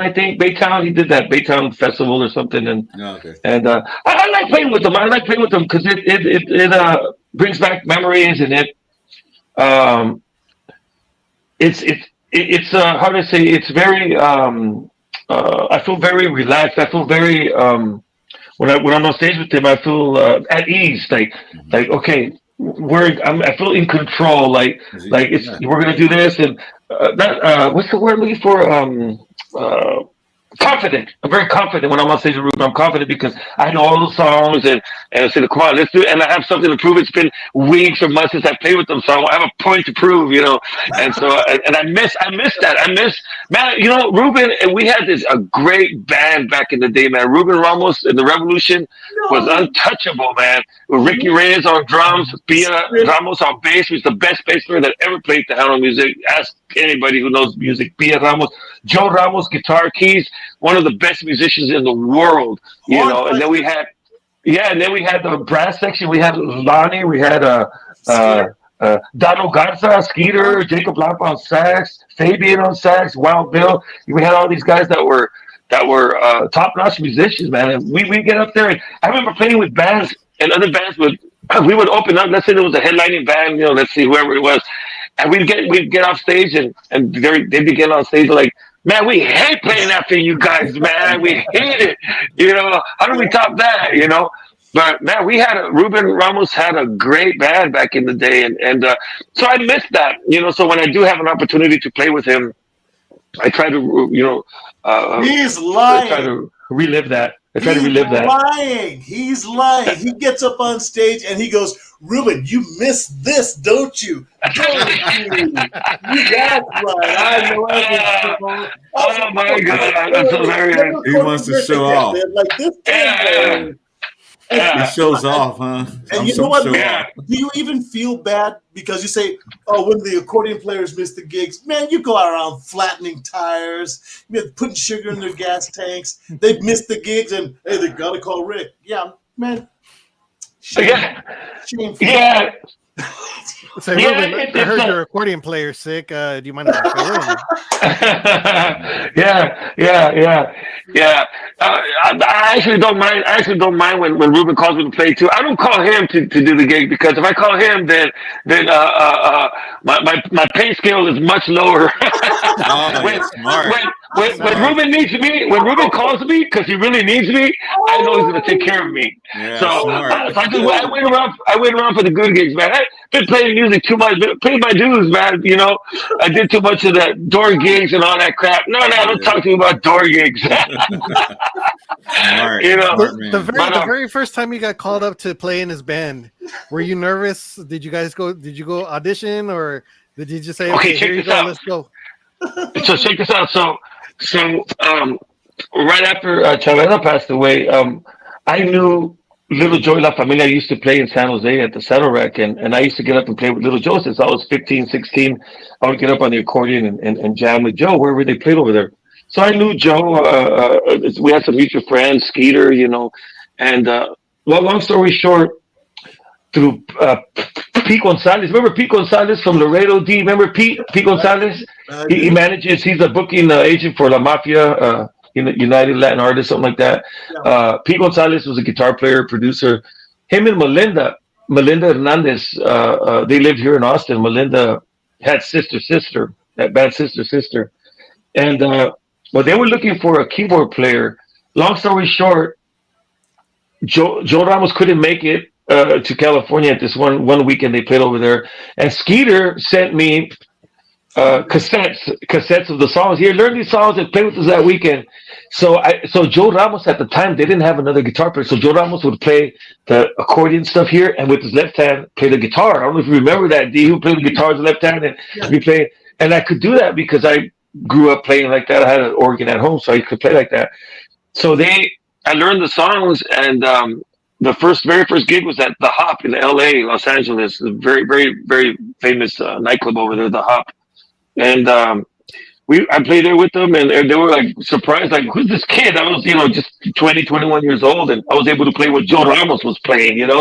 I think. Baytown, he did that Baytown festival or something. And I like playing with them. I like playing with them because it brings back memories, and it's how do I say, it's very I feel very relaxed. I feel very when I'm on stage with him, I feel at ease. Like okay, I feel in control. Like we're gonna do this, and what's the word I'm looking for? confident. I'm very confident when I'm on stage with Ruben. I'm confident because I know all the songs and I say, come on, let's do it. And I have something to prove. It's been weeks or months since I played with them, so I have a point to prove, you know. And so, and I miss that. Man, you know, Ruben, and we had a great band back in the day, man. Ruben Ramos and the Revolution was untouchable, man. With Ricky Reyes on drums, Pia Ramos on bass, was the best bass player that ever played the Tejano music. Ask anybody who knows music. Pia Ramos, Joe Ramos, guitar, keys, one of the best musicians in the world, you know. And then we had, and then we had the brass section. We had Lonnie, we had Donald Garza, Skeeter, Jacob Lampa on sax, Fabian on sax, Wild Bill. We had all these guys that were top-notch musicians, man. And we get up there, and I remember playing with bands, and other bands we would open up. Let's say there was a headlining band, you know, let's see, whoever it was, and we'd get off stage, and they'd begin on stage like, man, we hate playing after you guys, man. We hate it. You know, how do we top that, you know? But, man, Ruben Ramos had a great band back in the day. And so I miss that, you know. So when I do have an opportunity to play with him, I try to, you know. He's lying. I try to relive that. He's lying. He gets up on stage and he goes, Ruben, you missed this, don't you? Don't you? That's right. I know everything. Oh, my God. That's hilarious. He wants to show off. Like this. He shows off, huh? And you know what? Man, do you even feel bad because you say, "Oh, when the accordion players miss the gigs, man, you go around flattening tires, putting sugar in their gas tanks. They've missed the gigs, and hey, they gotta call Rick." Yeah, man. Shameful. Yeah. So, Ruben, I heard your accordion player's sick. Do you mind if I fill in? Yeah. I actually don't mind. I actually don't mind when Ruben calls me to play too. I don't call him to do the gig because if I call him, then my pay scale is much lower. When Ruben needs me, when Ruben calls me because he really needs me, I know he's gonna take care of me. Yeah, so I wait around for the good gigs, man. I've been playing music too much, paying my dues, man. You know, I did too much of that door gigs and all that crap. No, don't talk to me about door gigs. You know, the very first time you got called up to play in his band, were you nervous? Did you go audition, or did you just say, okay, here you go, let's go? So check this out. So right after Chavela passed away, I knew Little Joe La Familia used to play in San Jose at the Saddle Rack, and I used to get up and play with Little Joe since I was 15, 16. I would get up on the accordion and jam with Joe wherever they played over there. So I knew Joe. We had some mutual friends, Skeeter, you know. And long story short, through Pete Gonzalez. Remember Pete Gonzalez from Laredo, D? Remember Pete Gonzalez? He manages, he's a booking agent for La Mafia, United Latin Artists, something like that. Pete Gonzalez was a guitar player, producer. Him and Melinda Hernandez, they lived here in Austin. Melinda had Sister, that band Sister. And they were looking for a keyboard player. Long story short, Joe Ramos couldn't make it to California at this one weekend they played over there. And Skeeter sent me cassettes of the songs. Here, learn these songs and play with us that weekend. So Joe Ramos at the time, they didn't have another guitar player. So Joe Ramos would play the accordion stuff here and with his left hand play the guitar. I don't know if you remember that, D, who played the guitar with his left hand and we played. And I could do that because I grew up playing like that. I had an organ at home, so I could play like that. So I learned the songs, and the very first gig was at the Hop in LA, Los Angeles, a very, very, very famous nightclub over there, the Hop. And I played there with them, and they were like surprised, like, who's this kid? I was, just 20, 21 years old, and I was able to play what Joe Ramos was playing, And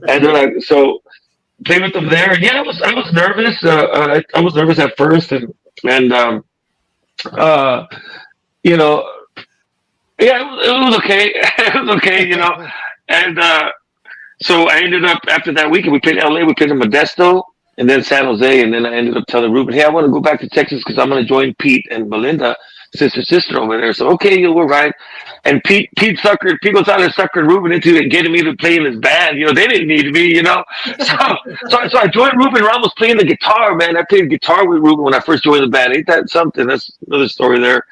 they're like, so play with them there. And I was nervous. I was nervous at first, and it was okay. It was okay, And so I ended up, after that weekend, we played in LA, we played in Modesto, and then San Jose, and then I ended up telling Ruben, hey, I want to go back to Texas because I'm going to join Pete and Melinda, sister over there. So, okay, we're right. And Pete Gonzalez suckered Ruben into getting me to play in his band. They didn't need me, So I joined Ruben Ramos playing the guitar, man. I played guitar with Ruben when I first joined the band. Ain't that something? That's another story there.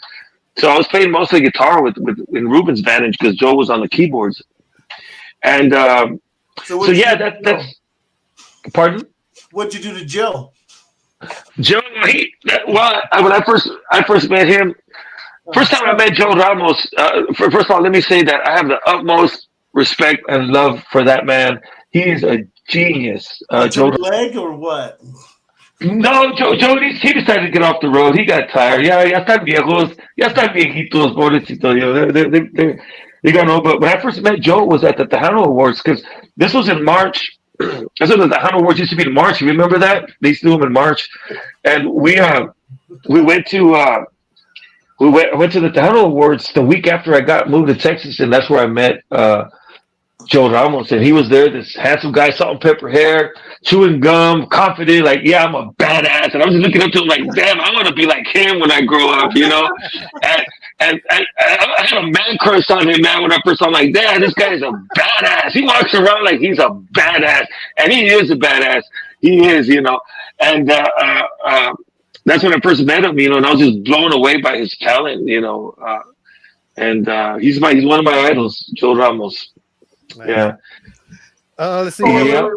So I was playing mostly guitar with in Ruben's band because Joe was on the keyboards. And so yeah, that's pardon. What'd you do to Joe? Joe, when I first met him, first time I met Joe Ramos. First of all, let me say that I have the utmost respect and love for that man. He is a genius. Joe leg or what? No, Joe, he decided to get off the road. He got tired. Ya están viejos. Ya están viejitos, pobrecitos. You know, they got old. But when I first met Joe, it was at the Tejano Awards because this was in March. That's when the Tejano Awards used to be in March. You remember that? They used to do them in March, and we went to I went to the Tejano Awards the week after I got moved to Texas, and that's where I met Joe Ramos, and he was there, this handsome guy, salt and pepper hair, chewing gum, confident, like, yeah, I'm a badass. And I was just looking up to him like, damn, I want to be like him when I grow up, you know? And I had a man crush on him, man, when I first saw him, like, damn, this guy is a badass. He walks around like he's a badass. And he is a badass. He is, you know? And that's when I first met him, you know, and I was just blown away by his talent, you know? He's one of my idols, Joe Ramos. Yeah. Let's see. I'm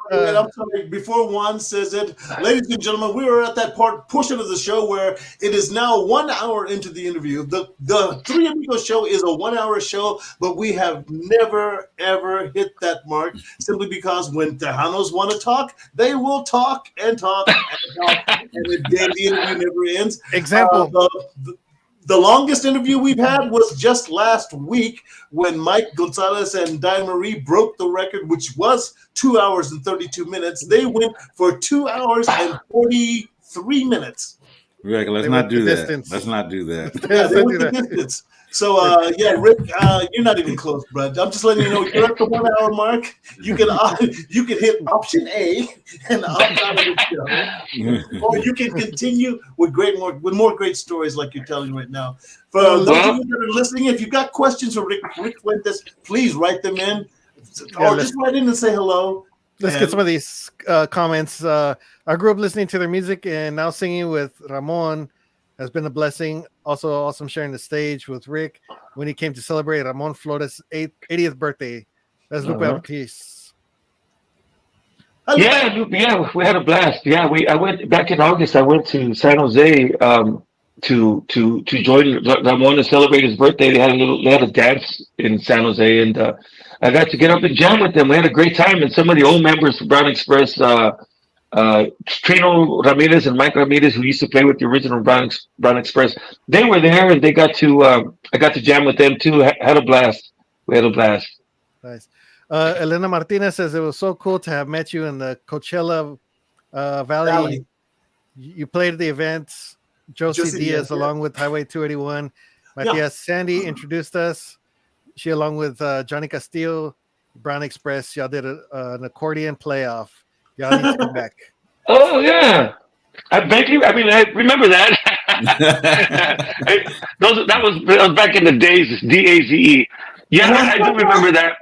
sorry. Before Juan says it, ladies and gentlemen, we are at that portion of the show where it is now 1 hour into the interview. The Three Amigos show is a 1 hour show, but we have never ever hit that mark simply because when Tejanos want to talk, they will talk and talk and talk, and the interview never ends. Example. The longest interview we've had was just last week when Mike Gonzalez and Diane Marie broke the record, which was 2 hours and 32 minutes. They went for 2 hours and 43 minutes. Rick, let's not do that. Let's not do that. Yeah, they went the distance. So, Rick, you're not even close, bro. I'm just letting you know you're at the 1 hour mark. You can hit option A and opt out of the show, or you can continue with more great stories like you're telling right now. For those of you that are listening, if you've got questions for Rick Fuentes, please write them in, or just write in and say hello. Let's get some of these comments. I grew up listening to their music, and now singing with Ramon has been a blessing. Also awesome sharing the stage with Rick when he came to celebrate Ramon Flores' 80th birthday. That's Lupe Ortiz. Yeah, we had a blast. Yeah, I went back in August. I went to San Jose to join Ramon to celebrate his birthday. They had a dance in San Jose, and I got to get up and jam with them. We had a great time, and some of the old members from Brown Express. Trino Ramirez and Mike Ramirez, who used to play with the original Brown Express, they were there, and I got to jam with them too. Had a blast. We had a blast. Nice. Elena Martinez says it was so cool to have met you in the Coachella Valley. You played at the event. Josie Diaz, along with Highway 281. Matias Sandy introduced us. She, along with Johnny Castillo, Brown Express, y'all did an accordion playoff. Y'all need to come back. Oh yeah, I bet you. I mean, I remember that. that was back in the days. DAZE. Yeah, I do remember that.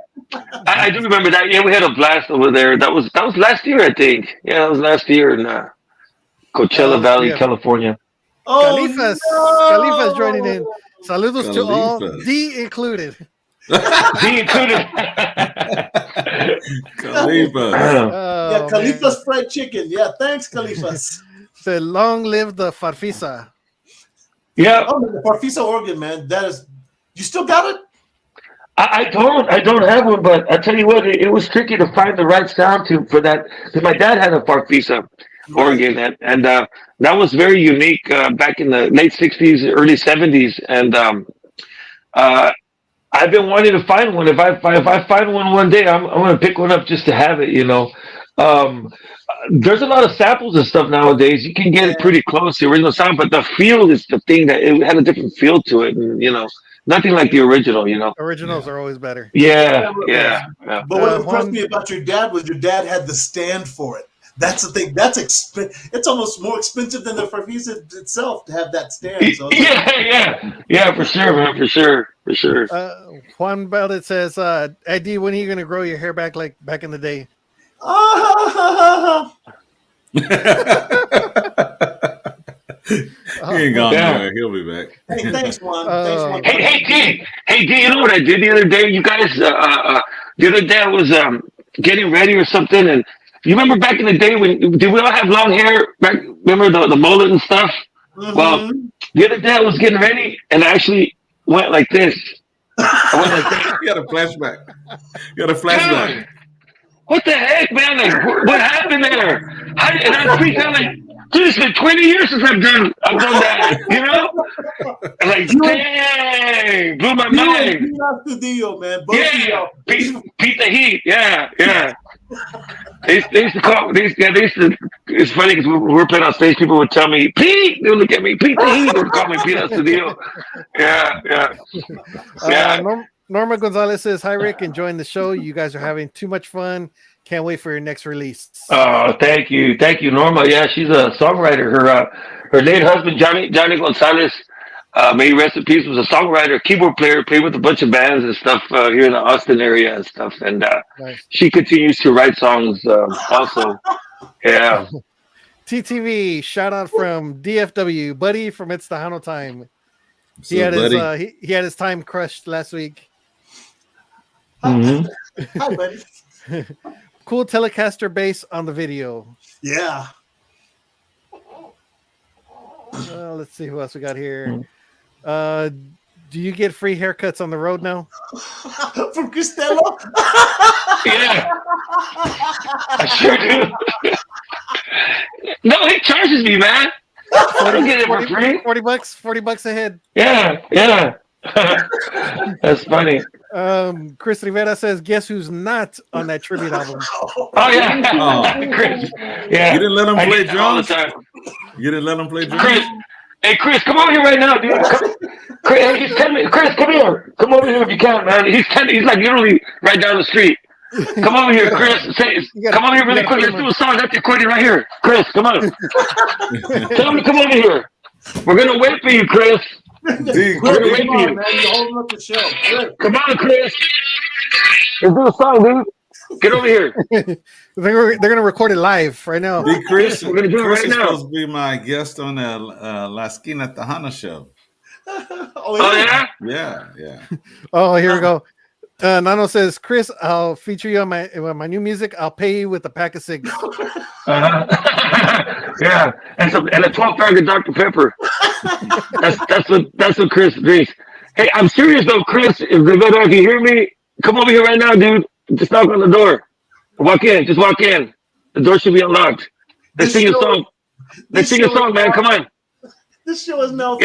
I do remember that. Yeah, we had a blast over there. That was last year, I think. Yeah, that was last year in Coachella Valley, California. Khalifa's joining in. Saludos to all, D included. D included. Khalifa. Khalifa's fried chicken. Yeah, thanks, Khalifa's. So long live the Farfisa. Yeah. Oh, the Farfisa organ, man. That is. You still got it? I don't have one, but I tell you what, it was tricky to find the right sound for that, because my dad had a Farfisa organ, and that was very unique back in the late 60s, early 70s, and I've been wanting to find one. If I find one day, I'm going to pick one up just to have it, you know. There's a lot of samples and stuff nowadays. You can get it pretty close to the original sound, but the feel is the thing that it had a different feel to it, and, you know. Nothing like the original, you know. Originals are always better. Yeah. But what impressed me about your dad was your dad had the stand for it. That's the thing. It's almost more expensive than the Farfisa itself to have that stand. So yeah, for sure, man, for sure. Juan Beldet says, "Ed, when are you going to grow your hair back like back in the day?" He ain't gone Yeah. nowhere. He'll be back. Hey, thanks, Juan. Thanks, Juan. Hey, D, you know what I did the other day? You guys, the other day I was getting ready or something, and you remember back in the day when did we all have long hair? Remember the mullet and stuff? Well, the other day I was getting ready, and I actually went like this. I went like this. You got a flashback. You got a flashback. Dude, what the heck, man? Like, what happened there? And I freaked out like, dude, it's been 20 years since I've done that, you know? I'm like, dang, blew my mind. Beat off the deal, man. Both Yeah, Pete the Heat. Yeah. They used to call. It's funny because we were playing on stage. People would tell me, Pete. They would look at me, Pete the Heat. They would call me Pete the Deal. Yeah. Norma Gonzalez says, "Hi Rick, enjoying the show. You guys are having too much fun. Can't wait for your next release." Oh, thank you, Norma. Yeah, she's a songwriter. Her late husband Johnny Gonzalez, may he rest in peace, was a songwriter, keyboard player, played with a bunch of bands and stuff here in the Austin area and stuff. And Nice. she continues to write songs also. Yeah. TTV, shout out from DFW, buddy from It's Tejano Time. What's He up, had buddy? his he had his time crushed last week. Mm-hmm. Hi, buddy. Cool Telecaster bass on the video. Yeah. Let's see who else we got here. Do you get free haircuts on the road now? From Costello? Yeah. I sure do. No, he charges me, man. I don't get it for free. $40 a head. Yeah. That's funny. Chris Rivera says, guess who's not on that tribute album? Oh yeah. Oh. Chris. Yeah. You didn't let him I play get that all the drums? time. You didn't let him play drums? Chris. Hey Chris, come over here right now, dude. Chris, come here. Come over here if you can, man. He's like literally right down the street. Come over here, Chris. Come over here really quick. Let's do a song. That's recording right here. Chris, come on. Tell him to come over here. We're gonna wait for you, Chris. Dude, We're gonna wait Come for on, you. man. You're holding up the show. Good. Come on, Chris. Let's do a song, dude. Get over here. They're gonna record it live right now. Big Chris, We're gonna do it Chris right is now. supposed to be my guest on the La Esquina Tejana show. Oh yeah. Yeah. Oh, here we go. Nano says, Chris, I'll feature you on my new music. I'll pay you with a pack of cigs. Yeah, and a 12-pack of Dr. Pepper. That's what Chris drinks. Hey, I'm serious though, Chris. If you hear me, come over here right now, dude. Just knock on the door. Walk in. Just walk in. The door should be unlocked. Let's sing a song. Let's sing a song, man. Come on. This show is now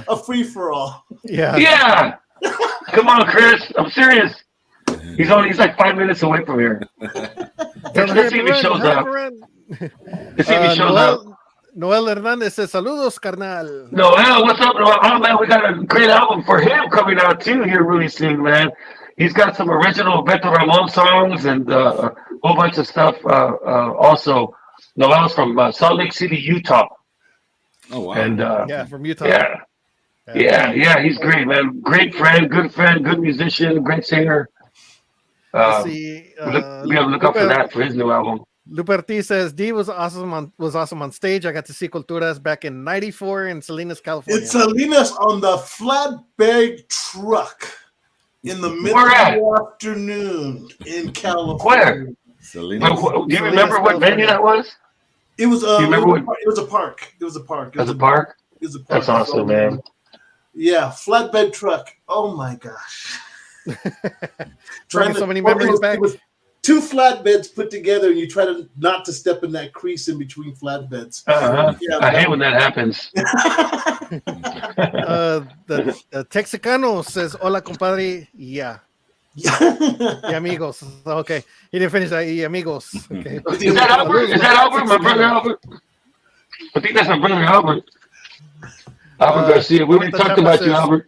a free-for-all. Yeah. Yeah. Come on, Chris. I'm serious. He's like 5 minutes away from here. Let's see if he shows up. Let's see if he shows up. Noel Hernandez says, saludos, carnal. Noel, what's up, Noel? Oh, man, we got a great album for him coming out, too, here really soon, man. He's got some original Beto Ramon songs and a whole bunch of stuff. Also, Noel's from Salt Lake City, Utah. Oh, wow. And From Utah. Yeah, he's great, man. Great friend, good musician, great singer. Let's see. We gotta look up for that for his new album. Luperti says, D was awesome on stage. I got to see Culturas back in '94 in Salinas, California. It's Salinas on the flatbed truck in the middle Where of at? the afternoon in California. Where? Selena. Do you remember what venue that was? It was you remember it was a park. It was a park. As a park? It was a park. That's awesome, man. Yeah, flatbed truck. Oh my gosh. Bringing so many memories back. It was 2 flatbeds put together, and you try to not to step in that crease in between flatbeds. Yeah, I hate when that happens. The Texicano says, hola, compadre. Yeah. Y amigos. Okay. He didn't finish that. Y amigos. Okay. Is that Albert? My brother Albert? I think that's my brother Albert. Albert Garcia. We already talked about you, Albert.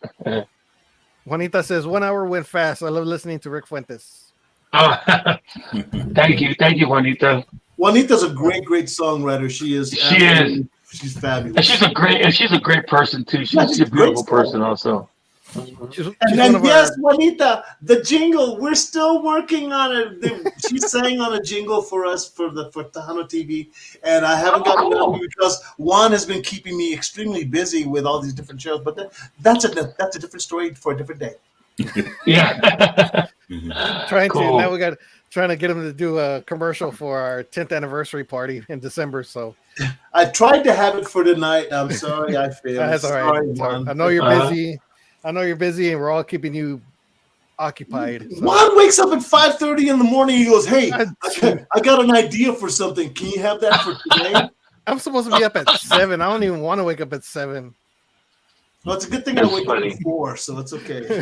Juanita says, 1 hour went fast. I love listening to Rick Fuentes. Oh, thank you, Juanita. Juanita's a great songwriter. She is. She's fabulous. And she's a great person too. She's a beautiful person also. She's And one then of yes, our, Juanita, the jingle. We're still working on it. She sang on a jingle for us for Tejano TV, and I haven't gotten around to it because Juan has been keeping me extremely busy with all these different shows. But that's a different story for a different day. Yeah. trying to Cool. now we got trying to get him to do a commercial for our 10th anniversary party in December. So I tried to have it for tonight. I'm sorry, I failed. that's all right. Sorry, It's all right. Juan. I know you're busy. I know you're busy, and we're all keeping you occupied. So. Juan wakes up at 5:30 in the morning. He goes, "Hey, I got an idea for something. Can you have that for today?" I'm supposed to be up at 7. I don't even want to wake up at 7. Well, it's a good thing That's I wake funny. up at 4, so it's okay.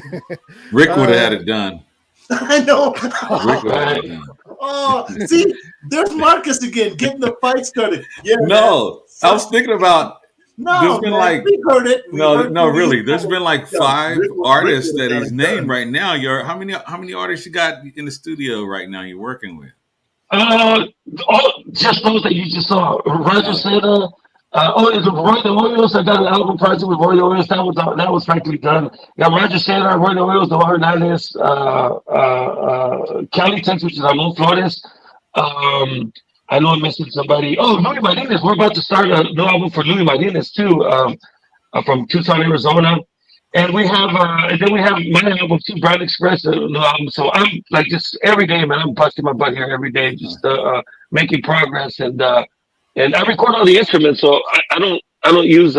Rick would have had it done. I know. Rick would have had it done. Oh, see, there's Marcus again getting the fight started. Yeah. No, I was thinking about. No, There's been man, like we heard it. We no, heard no, it. really. There's been like Yeah, 5 Rick artists would've that got he's it named done. right now. How many artists you got in the studio right now? You're working with? Just those that you just saw. Roger said, is it Roy the Oils? I got an album project with Roy the Oils. That was practically done. Got Roger Seda, Roy the Oils, the Hernandez, Cali, Texas, which is Ramon Flores. I know I'm missing somebody. Oh, Louis Martinez. We're about to start a new album for Louis Martinez too, from Tucson, Arizona. And we have, and then we have my album too, Brown Express, new album. So I'm like just every day, man. I'm busting my butt here every day, just making progress. And I record all the instruments, so I don't use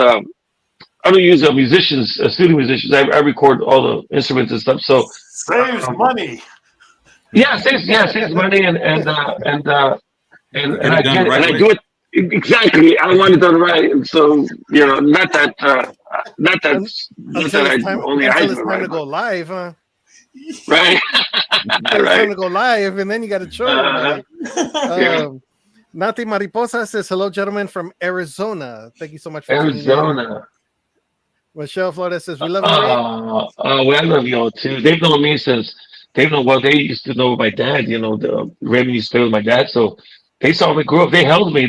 musicians, studio musicians. I record all the instruments and stuff. So Saves money. yeah, saves money and I get it, and I do it exactly. I want it done right, and so not that I only I do it Time right, to go live, huh? right? Time Right. to go live, and then you got to show. Yeah. Nati Mariposa says, "Hello, gentlemen from Arizona. Thank you so much for tuning in." Arizona. Michelle Flores says, "We love you." Well, I love y'all too. They've known me since they used to know my dad. The Raymond used to play with my dad, so they saw me grow up. They held me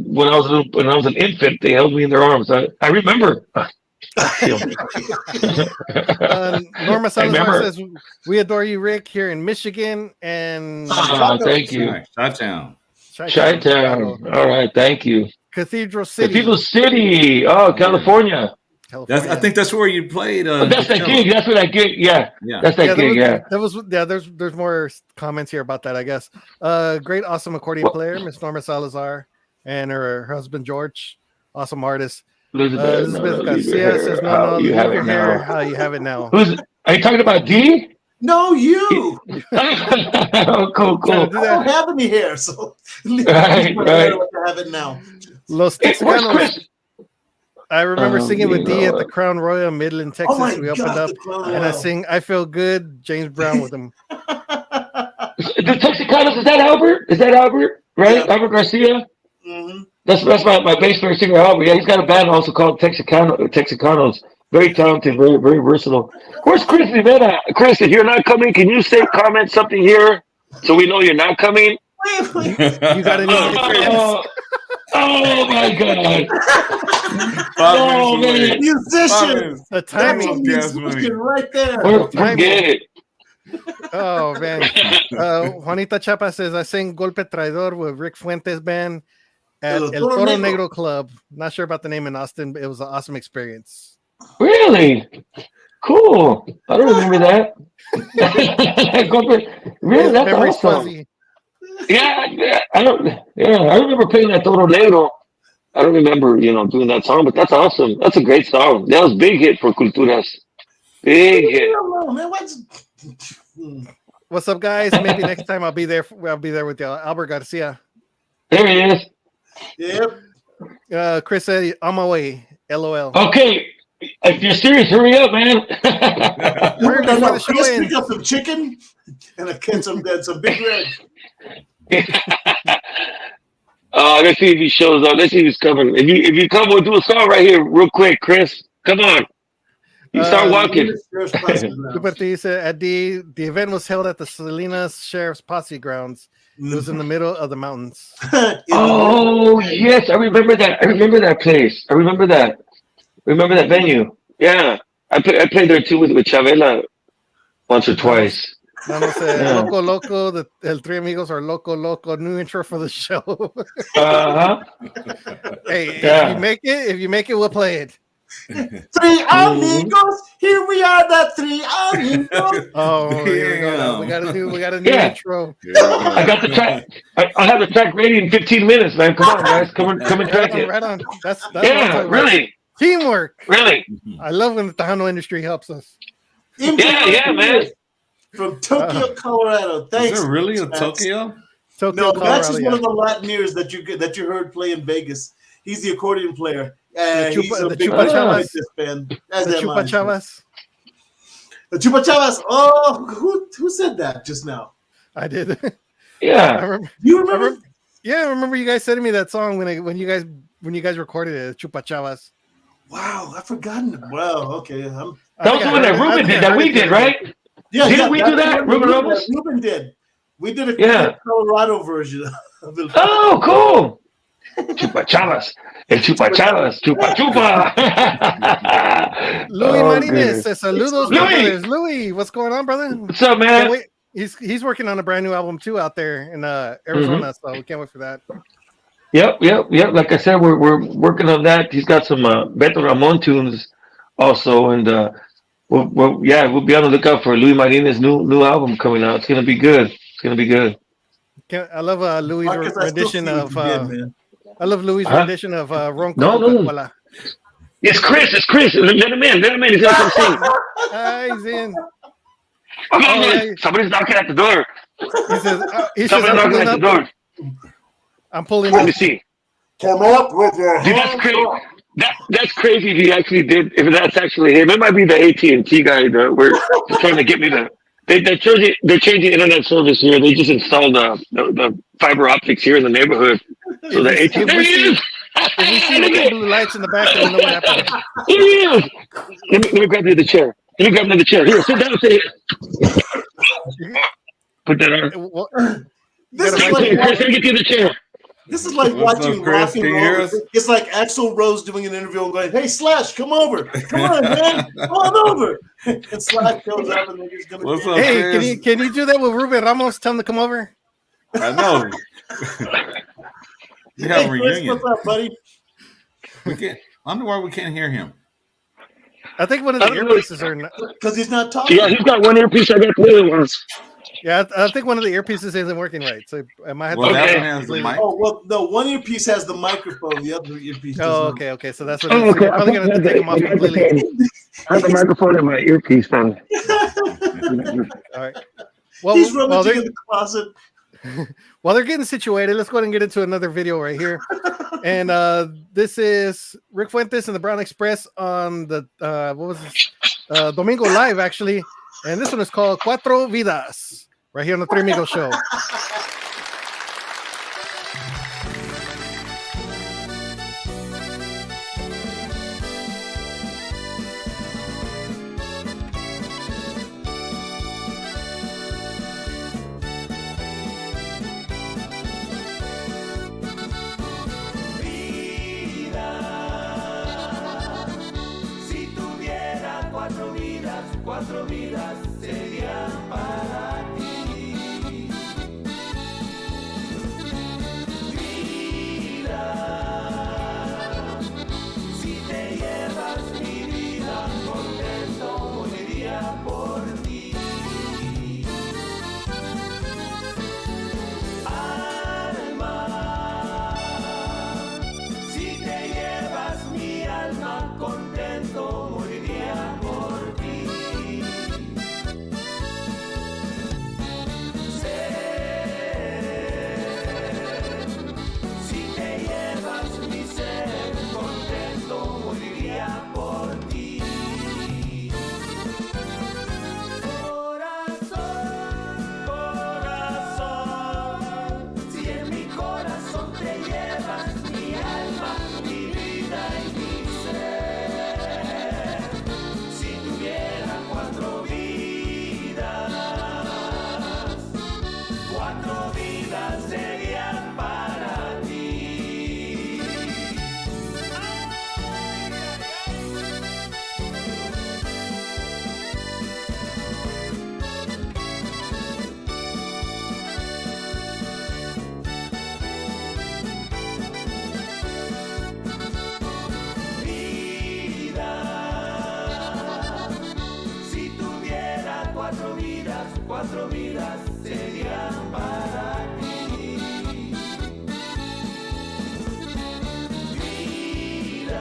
when I was an infant. They held me in their arms. I remember. Norma Salazar remember. says, "We adore you, Rick, here in Michigan and Thank you. Chi-town. Chi-town. All right, thank you. Cathedral City. Cathedral City. Oh, California. I think that's where you played. That's that gig. That's where that gig. Yeah. That's that gig. There's more comments here about that, I guess. Great, awesome accordion player, Miss Norma Salazar, and her husband George, awesome artist. Elizabeth Garcia says, "No, leave your hair how you have it now." Are you talking about D? No, you. Oh, cool. I don't have any hair, so Right. I have it now. Los Where's Texicanos. Chris? I remember singing with D at the Crown Royal in Midland, Texas. my We opened God, up, the Crown and I Royal. sing "I Feel Good," James Brown with him. The Texicanos, is that Albert? Right? Yeah. Albert Garcia? Mm-hmm. That's my bass player singer Albert. Yeah, he's got a band also called Texicanos. Very talented, very, very versatile. Where's Chris Rivera? Chris, if you're not coming, can you comment something here so we know you're not coming? You got any? Oh my God! Oh man. Musician. The That's a timing. musician right there. Forget it. Oh man. Juanita Chapa says, "I sang Golpe Traidor with Rick Fuentes band at El Toro Negro Club." Not sure about the name in Austin, but it was an awesome experience. Really? Cool. I don't remember that. Really? That's Memory's awesome. fuzzy. Yeah, I remember playing that Toro Negro. I don't remember, doing that song, but that's awesome. That's a great song. That was a big hit for Culturas. Big hit. What's up, guys? Maybe next time I'll be there. I'll be there with Albert Garcia. There he is. Yep. Chris said, "On my way." LOL. Okay, if you're serious, hurry up, man. Where did the show Chris end? pick up some chicken and some big red. Let's see if he shows up. Let's see if he's coming. If you come, we'll do a song right here, real quick, Chris. Come on. You start walking. But the event was held at the Salinas Sheriff's Posse grounds. It was in the middle of the mountains. Oh yes, I remember that. I remember that place. I remember that. Remember that venue? Yeah, I played there too with Chavela once or twice. Vamos a Yeah. Loco Loco, El Three Amigos or Loco Loco, new intro for the show. Hey, Yeah. if you make it, we'll play it. Three amigos, here we are, the three amigos. Oh, here we go. Now. We got a new Yeah. intro. I got the track. I'll have the track ready in 15 minutes, man. Come on, guys. Come and track it. Right on. That's Yeah, really. Teamwork. Really. I love when the Tejano industry helps us. Yeah, man. From Tokyo, Colorado. Thanks. Is it really a Max. Tokyo? Tokyo, No, Colorado, Max is yeah. one of the Latineers that you heard play in Vegas. He's the accordion player. The He's Chupa- a the big Chupa Fuentes Chavas. fan. The Chupa Chavas. The Chupa Chavas. Oh, who said that just now? I did. I Yeah. remember. You remember? I remember you guys sending me that song when you guys recorded it. Chupa Chavas. Wow, I've forgotten. Wow, okay. I That was think the I one that heard- I Ruben think I did, that heard we it did, the other day. right? Yeah, Didn't we do that's that? the one Ruben Ramos? Ruben did. We did a Yeah. Colorado version of it. Oh, cool. Chupa Chavas. El Chupa Chavas. Chupa Chupa. Louis Oh, Martinez goodness. says saludos, Louis! brothers. Louis, what's going on, brother? What's up, Can't man? wait. He's working on a brand new album too out there in Arizona, so we can't wait for that. Yep. Like I said, we're working on that. He's got some Beto Ramon tunes also, and we'll be on the lookout for Louis Martinez's new album coming out. It's gonna be good. I love Louis' Marcus, I still rendition see what of. you did, man. I love Louis' Huh? rendition of Ronco No. Coca-Cola. It's Chris. Let him in. He's gonna come sing. He's in. Okay, yeah. somebody's knocking at the door. He says Somebody's I'm knocking pulling at the up. door. I'm pulling Let up. me see. Come up with your Dude, that's crazy. That's crazy. If he actually did, if that's actually him, it might be the AT&T guy that we're trying to get me to. They're changing internet service here. They just installed the fiber optics here in the neighborhood. So the AT&T. There he is. If we see the big blue lights in the back, then we know what happened. Here he is. Let me grab you the chair. Here, sit down. Sit here. Put that on. Well, This gotta is write like your- Chris, let me get you the chair. This is like What's watching up, Chris? rock and Can you hear roll. us? It's like Axl Rose doing an interview and going, "Hey Slash, come over, come on, man, come on over." And Slash goes up and they're just gonna. What's up? Hey, Chris? can you do that with Ruben Ramos? Tell him to come over. I know. We have Hey a Chris, reunion. what's up, buddy? We can't. I wonder why we can't hear him. I think one of the earpieces are. Because he's not talking. Yeah, he's got one earpiece. I got the other ones. Yeah, I think one of the earpieces isn't working right. So I might have Well, to. that Okay. one has the mic. Oh well, no. One earpiece has the microphone. The other earpiece. Oh, doesn't. okay. So that's what. Oh, it is. So okay. you're probably gonna have to take them off completely. I have the microphone in my earpiece, man. All right. Well, He's while rummaging they're, in the closet. while they're getting situated, let's go ahead and get into another video right here. And this is Rick Fuentes and the Brown Express on the what was this? Domingo Live actually, and this one is called Cuatro Vidas right here on the Three Amigos Show. Si tuviera cuatro vidas serían para ti. Vida, si te llevas mi vida, contento moriría por ti. Alma, si te llevas mi alma, contento moriría por ti. cuatro vidas serían para ti. Vida,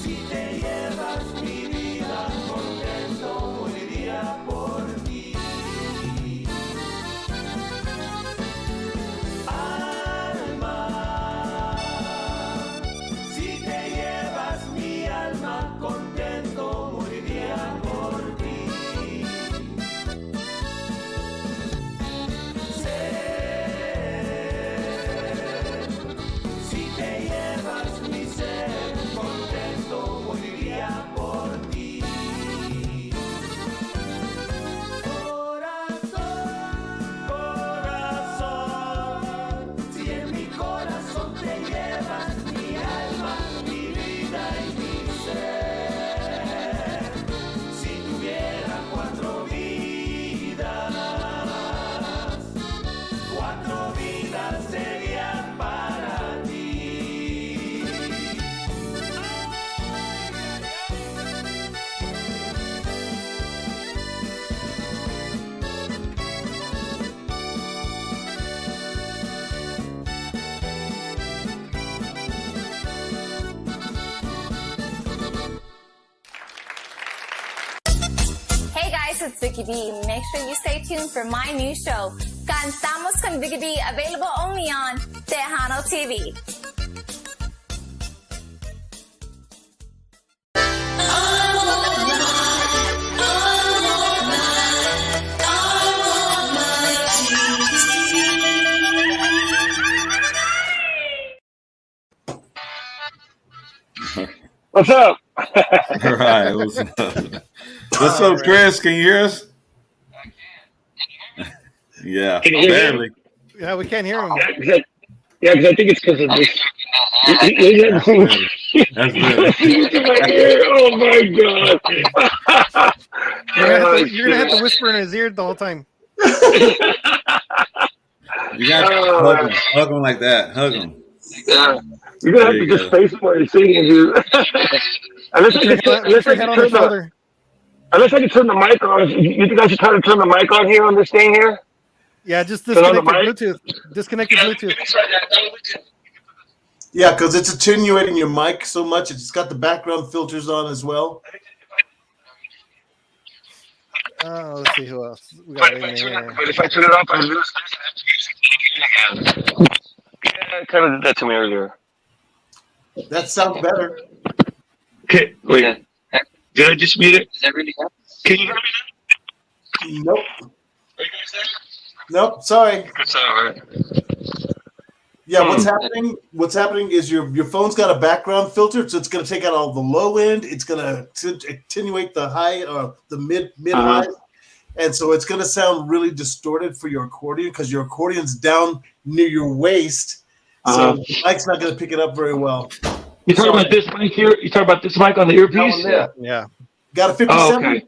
si te llevas mi vida, contento moriría por ti. Alma, si te llevas mi alma, contento moriría por ti. Ser, si te llevas mi ser, contento moriría por ti. Corazón, si en mi corazón te llevas mi alma, mi vida y mi ser. Si tuviera cuatro vidas serían para ti. Hey guys, it's Vicky B. Make sure you stay tuned for my new show, Cantamos con Vicky B, available only on Tejano TV. What's up? All right. What's up, Chris? Can you hear us? Yeah, Can you hear me? barely. Yeah, we can't hear him. Yeah, because I think it's because of this. That's better. Oh my god! You're gonna have to whisper in his ear the whole time. You got to hug him like that. Hug him. Yeah. You're gonna have to just face him while you're singing, dude. unless I can turn the mic on. You think I should try to turn the mic on here on this thing here? Yeah, just disconnect your Bluetooth. Disconnect your Bluetooth. Yeah, because it's attenuating your mic so much. It's got the background filters on as well. Let's see who else we got in here. But if I turn it off, I lose this. Yeah, I kind of did that to me earlier. That sounds better. Okay, wait. Did I just mute it? Is that really happening? Can you hear me now? Nope. Are you guys there? Nope. Sorry. It's all right. Yeah, what's happening is your phone's got a background filter, so it's going to take out all the low end. It's going to attenuate the high or the mid high, and so it's going to sound really distorted for your accordion because your accordion's down near your waist, so the mic's not going to pick it up very well. You talking about this mic here? You talking about this mic on the earpiece? Yeah. Got a 57? Oh, okay.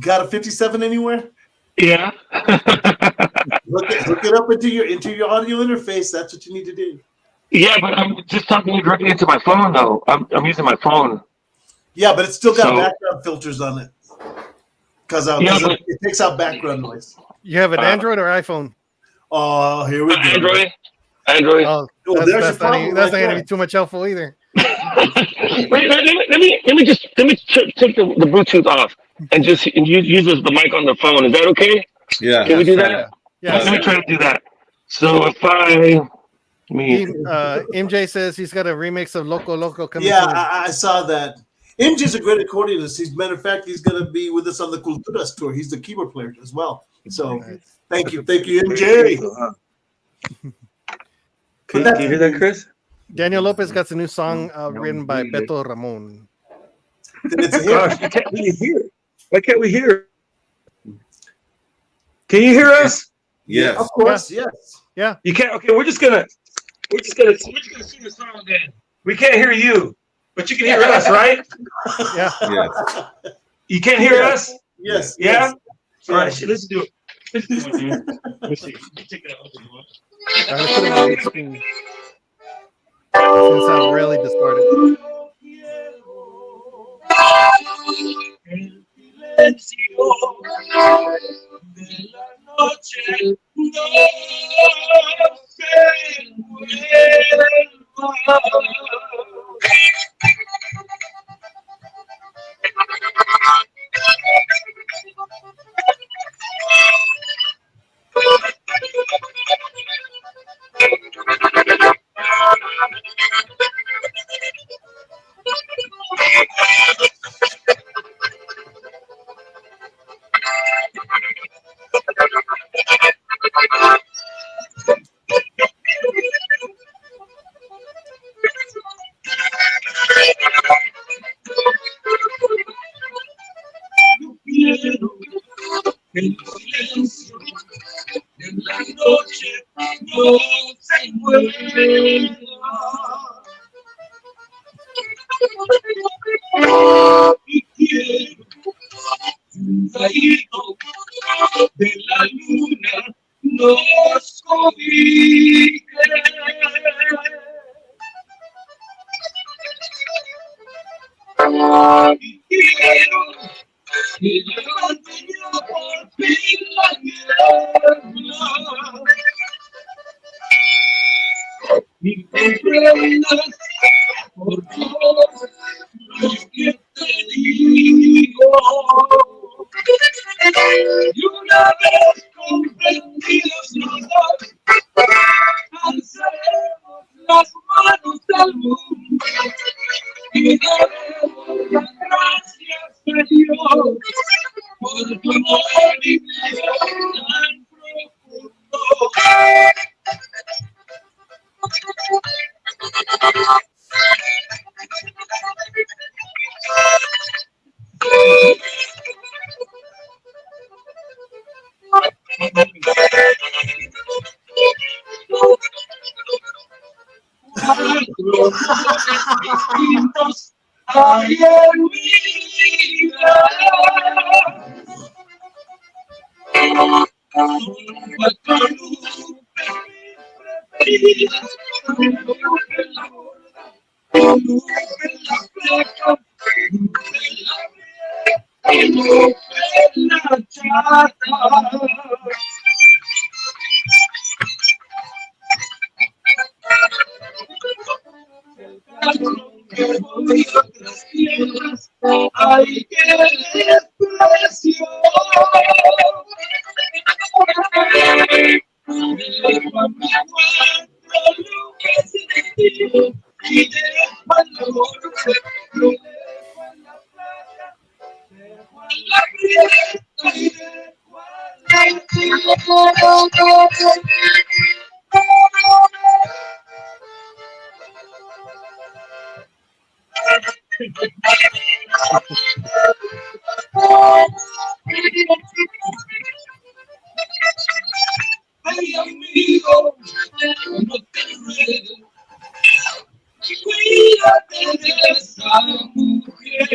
Got a 57 anywhere? Yeah. Hook it up into your audio interface. That's what you need to do. Yeah, but I'm just talking directly into my phone though. I'm using my phone. Yeah, but it's still got background filters on it because it takes out background noise. You have an Android or iPhone? Oh, here we go. Android. Oh, there's that's not going to be too much helpful either. Wait, let me take the Bluetooth off and just use the mic on the phone. Is that okay? Yeah. Can we do that? Yeah. Let me try to do that. So if MJ says he's got a remix of Loco Loco coming. Yeah, soon. I saw that. MJ's a great accordionist. As a matter of fact, he's going to be with us on the Culturas tour. He's the keyboard player as well. So thank you, MJ. Can you hear that, Chris? Daniel Lopez got a new song written by Beto Ramon. Gosh, why can't we hear? Why can't we hear? Can you hear us? Yes. Of course, yes. Yeah. You can't. Okay, we're just gonna sing the song then. We can't hear you, but you can hear us, right? Yeah. Yes. You can't hear us? Yes. Yeah. Yes. All right, let's do it. Let's do it, dude. Let's see. Take it out. Let's put it on the screen. It's going to sound really distorted. El silencio en la noche no se encuentra. Y quiero un rayito de la luna nos cobije. Y quiero que levante ya por fin la niebla y comprendas por Dios lo que te digo. Y una vez comprendidos los dos, alzaremos las manos al mundo y daremos las gracias a Dios por tu amor y tan profundo. Distintos hay en mi vida. Cuatro preferidas, la borda, la fleca, la chata. Que voy a otras tierras, ay, qué desprecio. Cuando encuentro lo que es sentido y dejo al dolor, lo dejo a la plata, dejo a la prieta y dejo a la ay, amigo, no te ruego, cuídate de esa mujer.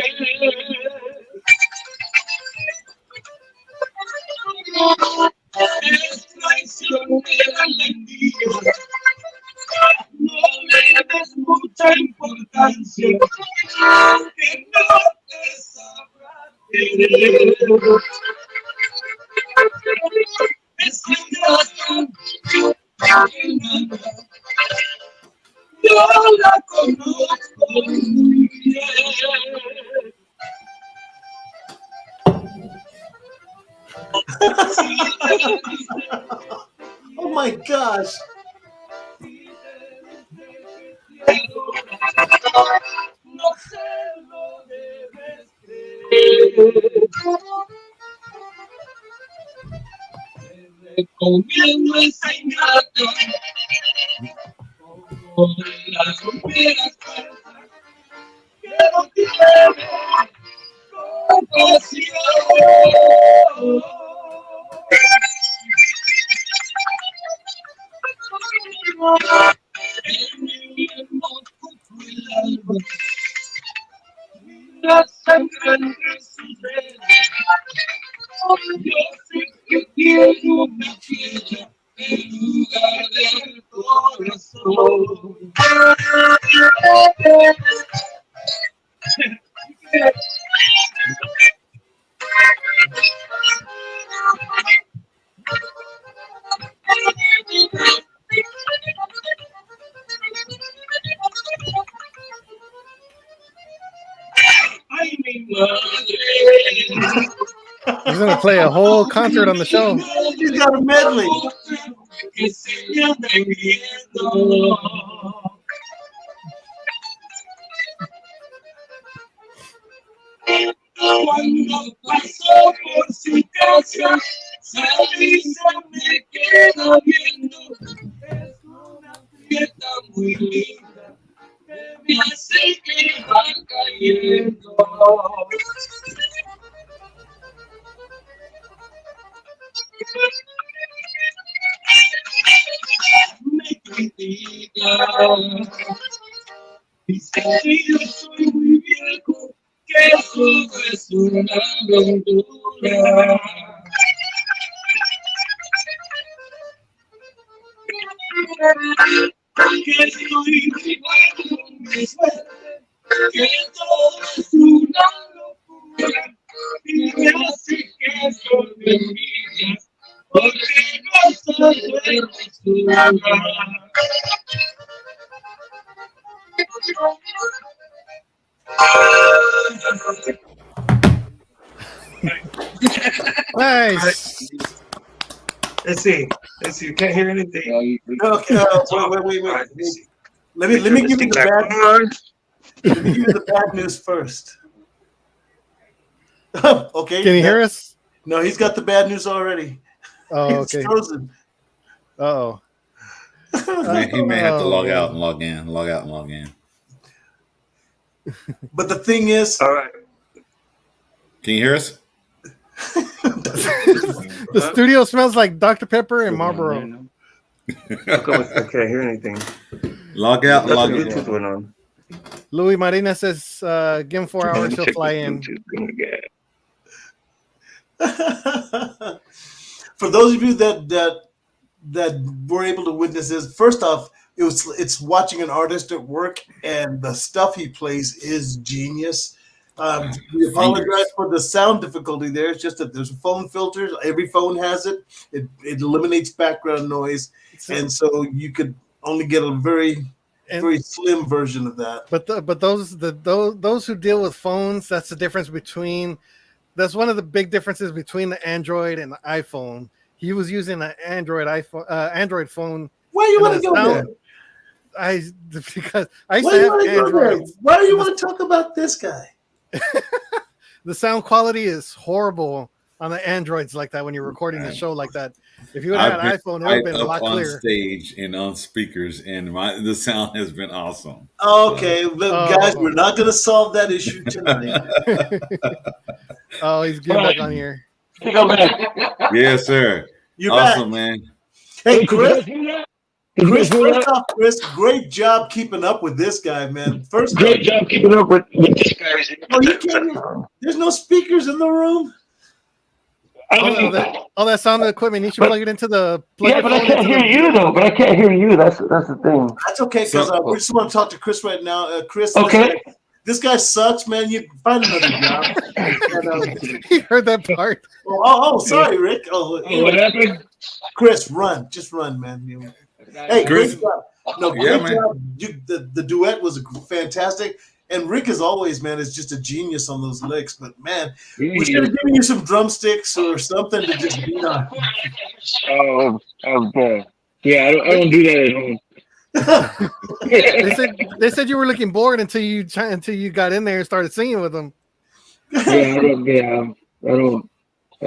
Es traicionera la envidia, no le des mucha importancia, que no te sabrá querer. Es ingrata, yo la conozco muy bien. Oh my gosh. No se lo debes creer. Te recomiendo esa ingrata por las primeras fuerzas que no tiene compasión. La sangre de sus venas, yo sé que tiene una piedra en lugar del corazón. gonna play a whole concert on the show. He's got a medley. Cuando pasó por su casa, salí y se me queda viendo. Es una fiesta muy linda, que me hace que va cayendo. Me critica, dice que yo soy muy viejo, que eso es una aventura. Que estoy viviendo mi suerte, que todo es una locura, y me hace que son envidias, porque no soy hermosura. Nice. Let's see. You can't hear anything. Okay, wait. Let me give you the bad. Let me give you the bad news first. Okay. Can you hear us? No, he's got the bad news already. Oh, It's okay. frozen. Oh. He may have to log out and log in, log out and log in. But the thing is, All right. Can you hear us? The studio smells like Dr. Pepper and Marlboro. How come I can't hear anything? Log out and That's log the in. Bluetooth went on. Louis Marina says, give him 4 hours, he'll fly in. for those of you that were able to witness this, first off, it's watching an artist at work, and the stuff he plays is genius. We apologize for the sound difficulty there. It's just that there's a phone filter. Every phone has it. It eliminates background noise, and so you could only get a very slim version of that. But those who deal with phones, that's the difference between. That's one of the big differences between the Android and the iPhone. He was using an Android phone. Why do you want to go there? Because I used to have Androids. Why do you want to talk about this guy? The sound quality is horrible on the Androids like that when you're recording the show like that. If you would have had an iPhone, it would have been a lot clearer. On stage and on speakers, and the sound has been awesome. Okay, guys, we're not going to solve that issue tonight. Oh, he's getting back on here. Yes, sir. You're awesome, back. Man. Hey, Chris, first off, Chris, great job keeping up with this guy, man. Great job keeping up with this guy. There's no speakers in the room. All that sound equipment, you should plug it into the. Yeah, but I can't hear you though. But I can't hear you. That's the thing. That's okay, because we just want to talk to Chris right now. Chris, okay. This guy sucks, man. You find another job. You heard that part. Sorry, Rick. What happened? Chris, just run, man. Hey, Chris, great job. No, great job. The duet was fantastic. And Rick, as always, man, is just a genius on those licks. But, man, we should have given you some drumsticks or something to just beat on. Yeah, I don't do that at home. They said you were looking bored until you got in there and started singing with them. I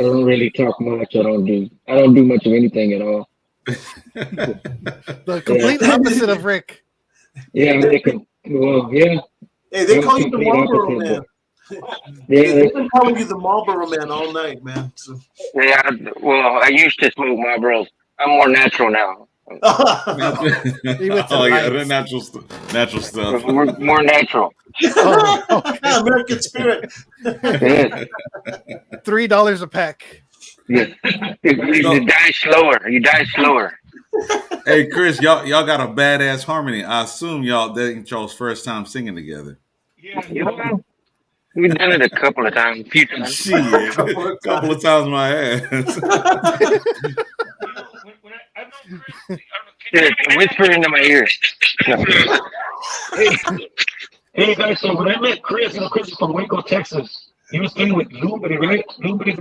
don't really talk much. I don't do much of anything at all. The complete opposite of Rick. Yeah, yeah. Hey, they call you the Marlboro Man. They've been calling you the Marlboro Man all night, man. So. Yeah, well, I used to smoke Marlboros. I'm more natural now. The natural stuff. More natural. American spirit. $3 a pack. Yeah. You die slower. Hey, Chris, y'all got a badass harmony. I assume that ain't y'all's first time singing together. Yeah. We've done it a couple of times, a few times. Shit, a couple of times my ass. Whisper into my ear. Hey guys, so when I met Chris is from Waco, Texas. he was playing with Lumberty, right? Lumberty.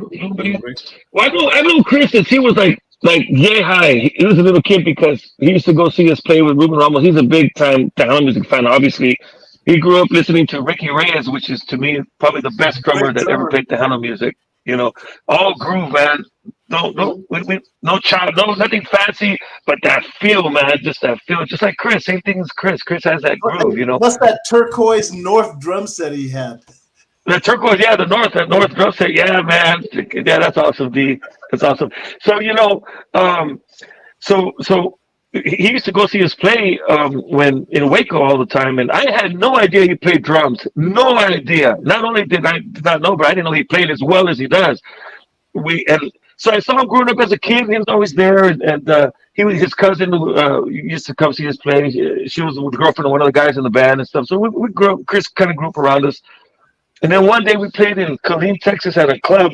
Well, I know Chris since he was like yay high. He was a little kid because he used to go see us play with Ruben Ramos. He's a big time Tejano music fan, obviously. He grew up listening to Ricky Reyes, which is to me probably the best drummer that ever played Tejano music. You know, all groove, man. No child, no nothing fancy, but that feel, man, just that feel, just like Chris. Same thing as Chris. Chris has that groove, you know. What's that turquoise North drum set he had? The turquoise, yeah, that North drum set, yeah, man, yeah, that's awesome, D. That's awesome. So you know, so he used to go see us play when in Waco all the time, and I had no idea he played drums. No idea. Not only did I not know, but I didn't know he played as well as he does. So I saw him growing up as a kid. He was always there, and he was his cousin used to come see us play. She was the girlfriend of one of the guys in the band and stuff. So we grew up. Chris kind of grew up around us. And then one day we played in Killeen, Texas, at a club.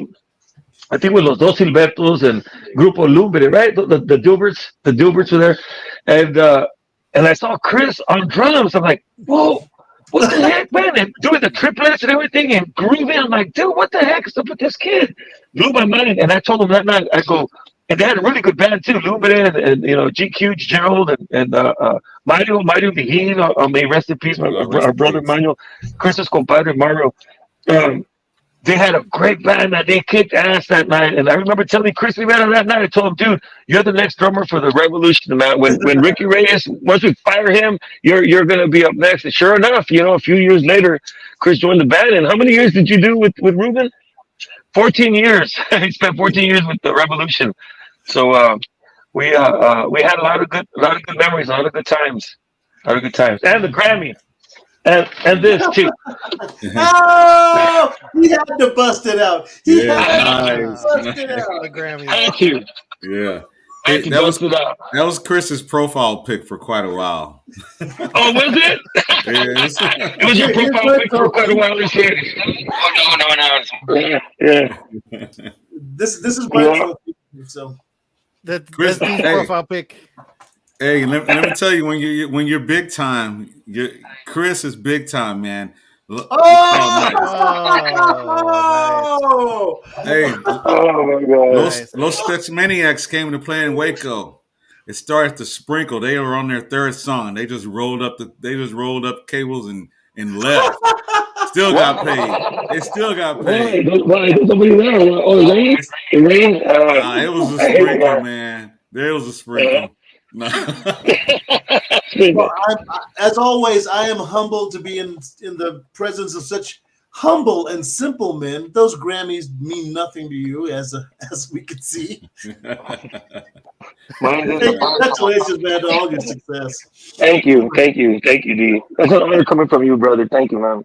I think with Los Dos Silbertos and Grupo Lumbre, right? The Dilberts were there, and I saw Chris on drums. I'm like, whoa. What the heck, man? And doing the triplets and everything and grooving. I'm like, dude, what the heck is up with this kid? Blew my mind. And I told him that night, I go, and they had a really good band too, Lumbre and you know, GQ, Gerald and Mario Vigil, may rest in peace, our brother Mario, Chris's compadre Mario. They had a great band that they kicked ass that night. And I remember telling Chris Rivera that night, I told him, dude, you're the next drummer for the Revolution, man. When Ricky Reyes, once we fire him, you're going to be up next. And sure enough, you know, a few years later, Chris joined the band. And how many years did you do with Ruben? 14 years. He spent 14 years with the Revolution. So we had a lot of good memories, a lot of good times. And the Grammy. And this too. Oh, he had to bust it out. He had to bust it out. The Grammy. Thank you. Yeah. That was Chris's profile pic for quite a while. Oh, was it? Yes. It was your profile pic for quite a while. No. Yeah. This is my trophy. So That's Chris, the profile pic. Hey, let me tell you, when you're big time, Chris is big time, man. Oh, Hey, Oh my God. Los Maniacs came to play in Waco. It started to sprinkle. They were on their third song. They just rolled up cables and left. Still got paid. They still got paid. Why? There's nobody there. Oh, it rained? It was a sprinkle, man. There was a sprinkle. No. Well, as always, I am humbled to be in the presence of such humble and simple men. Those Grammys mean nothing to you, as we can see. Congratulations, man, to all your success. Thank you, D. That's an honor coming from you, brother. Thank you, man.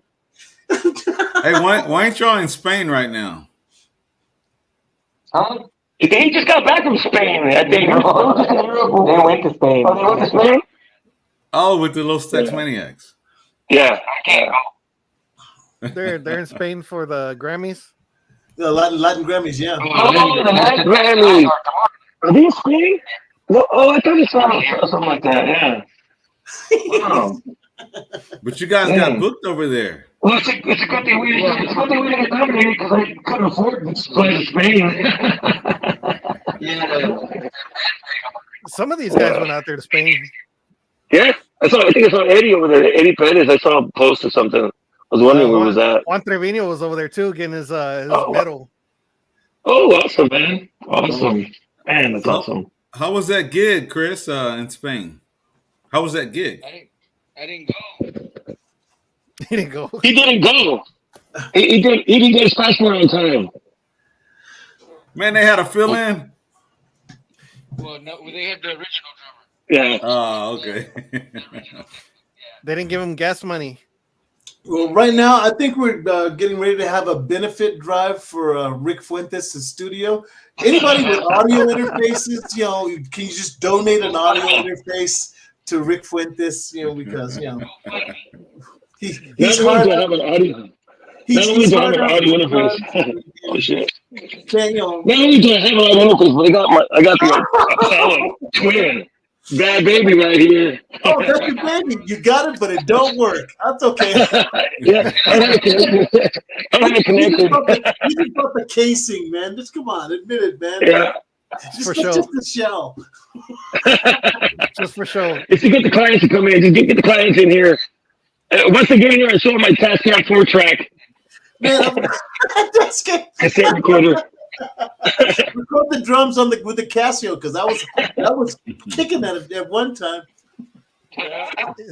Hey, why ain't y'all in Spain right now? Huh? He just got back from Spain, I think. They went to Spain. Oh, they went to Spain? Oh, with the Los Tex Maniacs. Yeah, I can't go. They're in Spain for the Grammys. The Latin Grammys, yeah. Oh, the Latin Grammys. Are they in Spain? No, I thought it saw something like that, yeah. Wow. But you guys got booked over there. Well, it's a good thing we didn't get nominated because I couldn't afford to play in Spain. Yeah. Some of these guys went out there to Spain. Yeah, I think I saw Eddie over there. Eddie Perez. I saw him post or something. I was wondering where was that. Juan Trevino was over there too, getting his medal. Oh, awesome, man! Awesome, man. That's awesome. How was that gig, Chris, in Spain? How was that gig? I didn't go. He didn't go. He didn't go. He didn't get his passport on time. Man, they had a fill in. Well, no, they had the original drummer. Yeah. Oh, okay. They didn't give him gas money. Well, right now, I think we're getting ready to have a benefit drive for Rick Fuentes' studio. Anybody with audio interfaces, can you just donate an audio interface to Rick Fuentes? Because he's hard to have an audio. He's hard to have an audio interface. Oh shit! Not only do I have an audio interface, but I got the Apollo twin. Bad baby right here. Oh, that's your baby. You got it, but it don't work. That's okay. Yeah, I have a connection. I have a You connection. just bought the casing, man. Just come on, admit it, man. Yeah. For sure. Just the shell. Just for show. It's to get the clients to come in. Just get the clients in here. Once they get in here, I show them my Tascam 4-track Man, that's good. cassette recorder. Record the drums with the Casio because I was kicking at it at one time.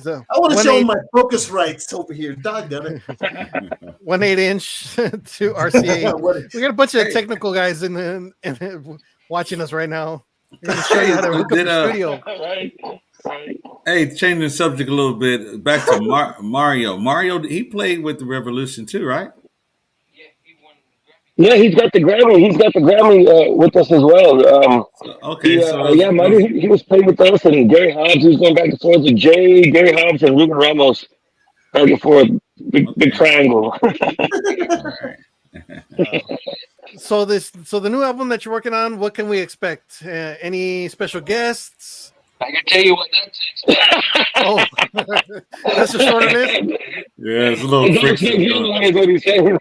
So, I want to show 1/8 them my focus rights over here. Doggone it. 1/8 inch to RCA. We got a bunch of technical guys in watching us right now. We're gonna show you how to hook up the studio. Right. Hey, changing the subject a little bit. Back to Mario. Mario, he played with the Revolution too, right? Yeah, he's got the Grammy. He's got the Grammy with us as well. Mario, he was playing with us, and Gary Hobbs. He was going back and forth with Gary Hobbs, and Ruben Ramos, back and forth. Big triangle. So the new album that you're working on, what can we expect? Any special guests? I can tell you what that takes. Oh, that's a shorter list. Yeah, it's a little friction.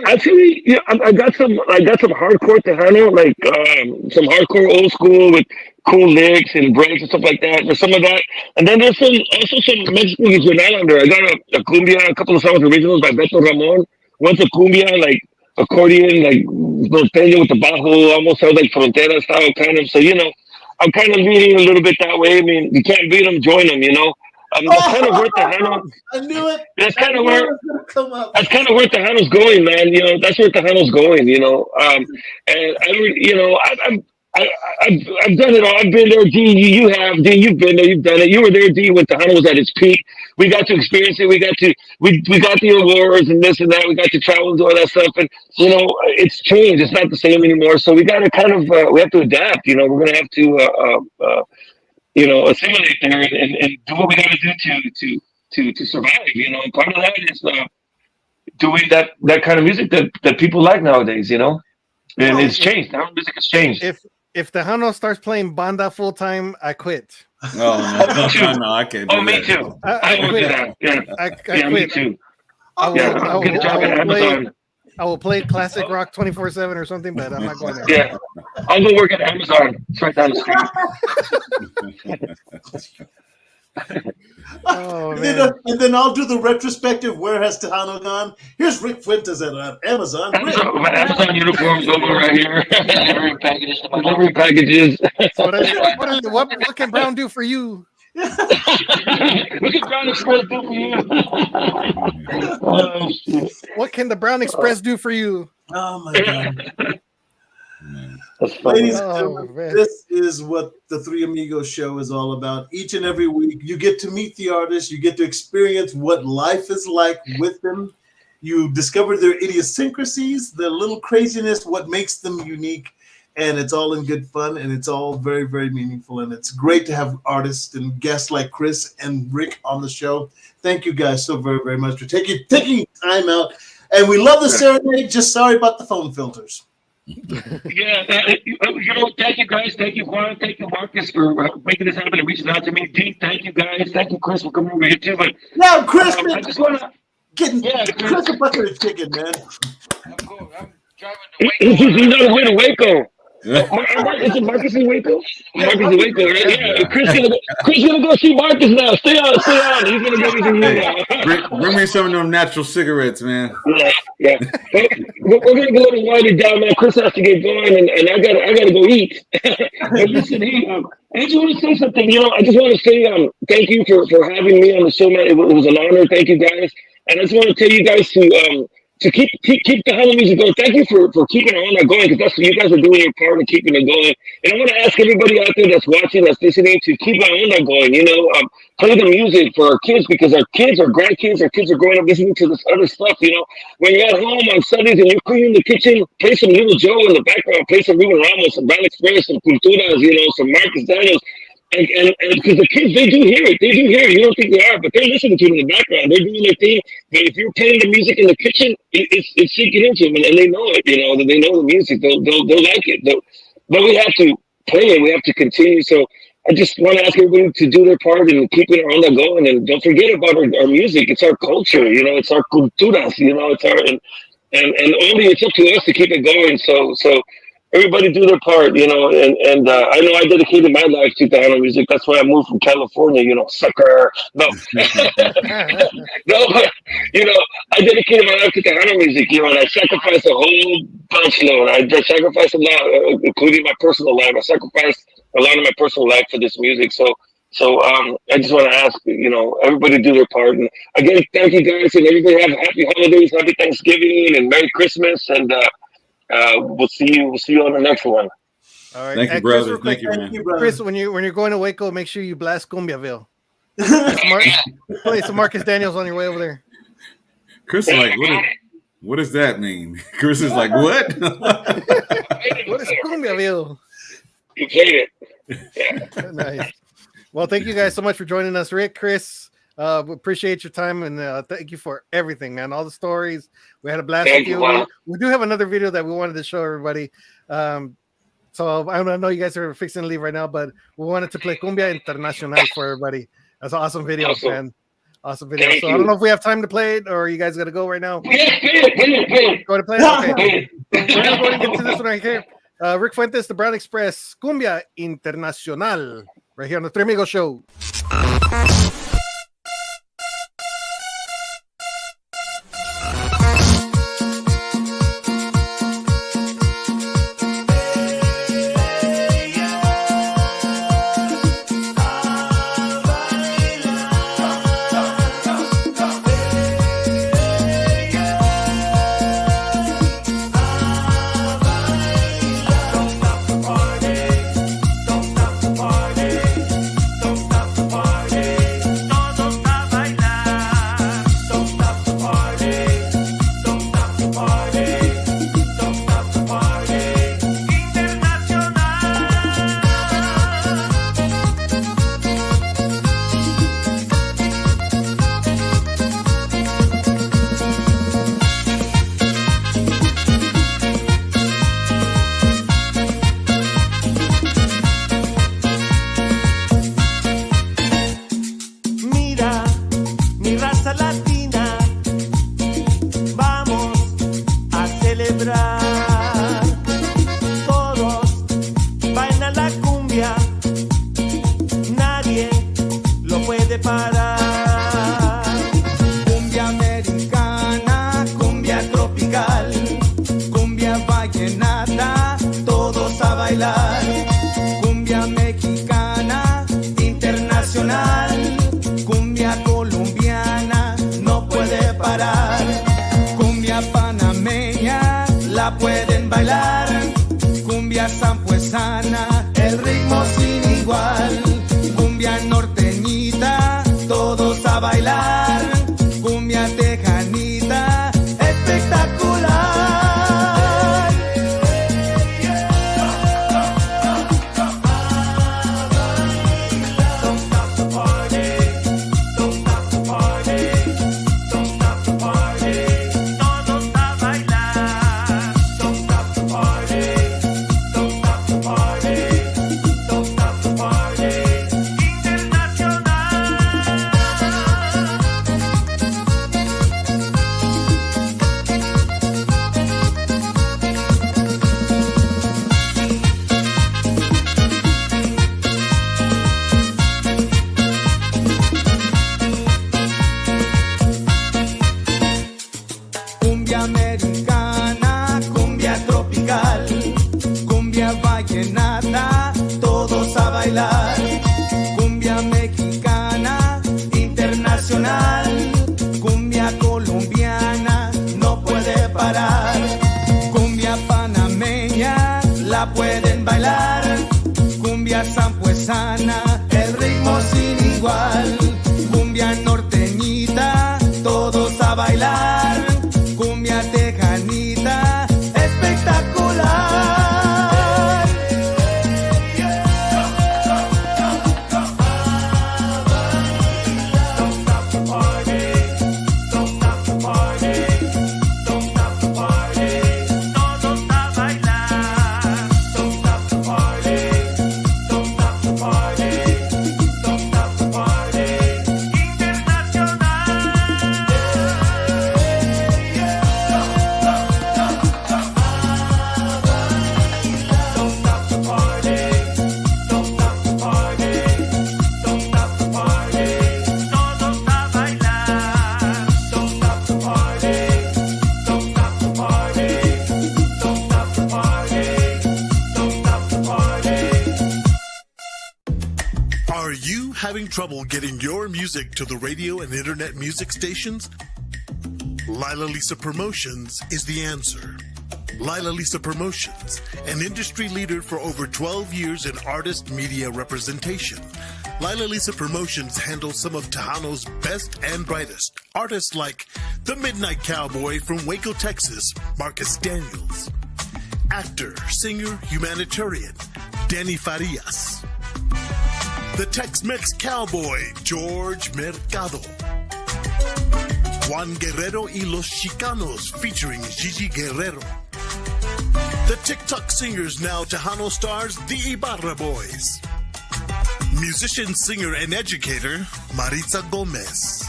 Actually, yeah, I got some hardcore Tejano, like some hardcore old school with cool licks and breaks and stuff like that. There's some of that, and then there's also some Mexican regional under. I got a cumbia, a couple of songs originals by Beto Ramon. One's a cumbia, like accordion, like norteño with the bajo, almost sounds like frontera style kind of. So I'm kind of leaning a little bit that way. I mean, you can't beat them, join them. That's kind of where Tejano. I knew it. That's kind of where Tejano's going, man. That's where Tejano's going. And I've done it all. I've been there, D. You've been there. You've done it. You were there, D, when Tejano was at its peak. We got to experience it. We got the awards and this and that. We got to travel and do all that stuff. And it's changed. It's not the same anymore. So we got to kind of we have to adapt. We're gonna have to assimilate there and do what we got to do to survive. And part of that is doing that kind of music that people like nowadays. And it's changed. Now music has changed. If Tejano starts playing banda full time, I quit. Oh no, I can't. Do me too. I will do that. Yeah, I quit. Me too. I will play classic rock 24/7 or something, but I'm not going there. Yeah, I'll go work at Amazon. It's right down the street. Oh, and then I'll do the retrospective. Where has Tejano gone? Here's Rick Fuentes at Amazon. My Amazon uniforms over right here. Delivery packages. So what can Brown do for you? What can Brown Express do for you? What can the Brown Express do for you? Oh my God. Ladies and gentlemen, this is what the Three Amigos show is all about. Each and every week, you get to meet the artists. You get to experience what life is like with them. You discover their idiosyncrasies, their little craziness, what makes them unique. And it's all in good fun, and it's all very, very meaningful. And it's great to have artists and guests like Chris and Rick on the show. Thank you guys so very, very much for taking time out. And we love the serenade. Just sorry about the phone filters. Yeah, thank you guys. Thank you, Juan. Thank you, Marcus, for making this happen and reaching out to me. Dean, thank you guys. Thank you, Chris, for coming over here too. But yeah, Chris, man, I just want to Chris a bucket of chicken, man. I'm driving to Waco. He's on his way to Waco. Is it Marcus in Waco? Marcus in Waco, right? Yeah, Chris gonna go see Marcus now. Stay on. He's gonna go see you now. Bring me some of them natural cigarettes, man. Yeah. We're gonna go and wind it down, man. Chris has to get going, and I gotta go eat. But listen, hey, I just want to say something. I just want to say thank you for having me on the show, man. It was an honor. Thank you guys, and I just want to tell you guys to keep the Halloween music going. Thank you for keeping it on that going, because that's what you guys are doing your part in keeping it going. And I want to ask everybody out there that's watching, that's listening, to keep on that going. Play the music for our kids, because our kids, our grandkids, our kids are growing up listening to this other stuff. When you're at home on Sundays and you're cleaning the kitchen, play some Little Joe in the background, play some Ruben Ramos, some Brown Express, some Culturas, some Marcus Daniels. And because the kids, they do hear it. You don't think they are, but they're listening to it in the background. They're doing their thing. But if you're playing the music in the kitchen, it's sinking into them, and they know it. That they know the music. They'll like it. But we have to play it. We have to continue. So I just want to ask everybody to do their part and keep it on the going. And don't forget about our music. It's our culture. It's our culturas. It's our and only it's up to us to keep it going. So everybody do their part. And I know I dedicated my life to Tejano music. That's why I moved from California. Sucker. No, no, but I dedicated my life to Tejano music. And I sacrificed a whole bunch load. I sacrificed a lot, including my personal life. I sacrificed a lot of my personal life for this music. So I just want to ask, everybody do their part. And again, thank you guys, and everybody have happy holidays, happy Thanksgiving, and Merry Christmas. And we'll see you on the next one. All right. Thank you, brother. Thank you, man. Chris, when you're going to Waco, make sure you blast Cumbiaville. Play some Marcus Daniels on your way over there. Chris is like, what does that mean? Chris is like, what? What is Cumbiaville? You played it. Nice. Well, thank you guys so much for joining us, Rick, Chris. We appreciate your time, and thank you for everything, man. All the stories. We had a blast with you. We do have another video that we wanted to show everybody. So I know you guys are fixing to leave right now, but we wanted to play Cumbia Internacional for everybody. That's an awesome video, man. Awesome video. I don't know if we have time to play it, or you guys got to go right now. Go to play it? Okay. We're going to go and get to this one right here. Rick Fuentes, the Brown Express, Cumbia Internacional, right here on the Three Amigos Show. Are you having trouble getting your music to the radio and internet music stations? Lila Lisa Promotions is the answer. Lila Lisa Promotions, an industry leader for over 12 years in artist media representation. Lila Lisa Promotions handles some of Tejano's best and brightest. Artists like the Midnight Cowboy from Waco, Texas, Marcus Daniels. Actor, singer, humanitarian, Danny Farias. The Tex-Mex Cowboy, George Mercado. Juan Guerrero y Los Chicanos, featuring Gigi Guerrero. The TikTok singers, now Tejano stars, the Ibarra Boys. Musician, singer, and educator, Maritza Gomez.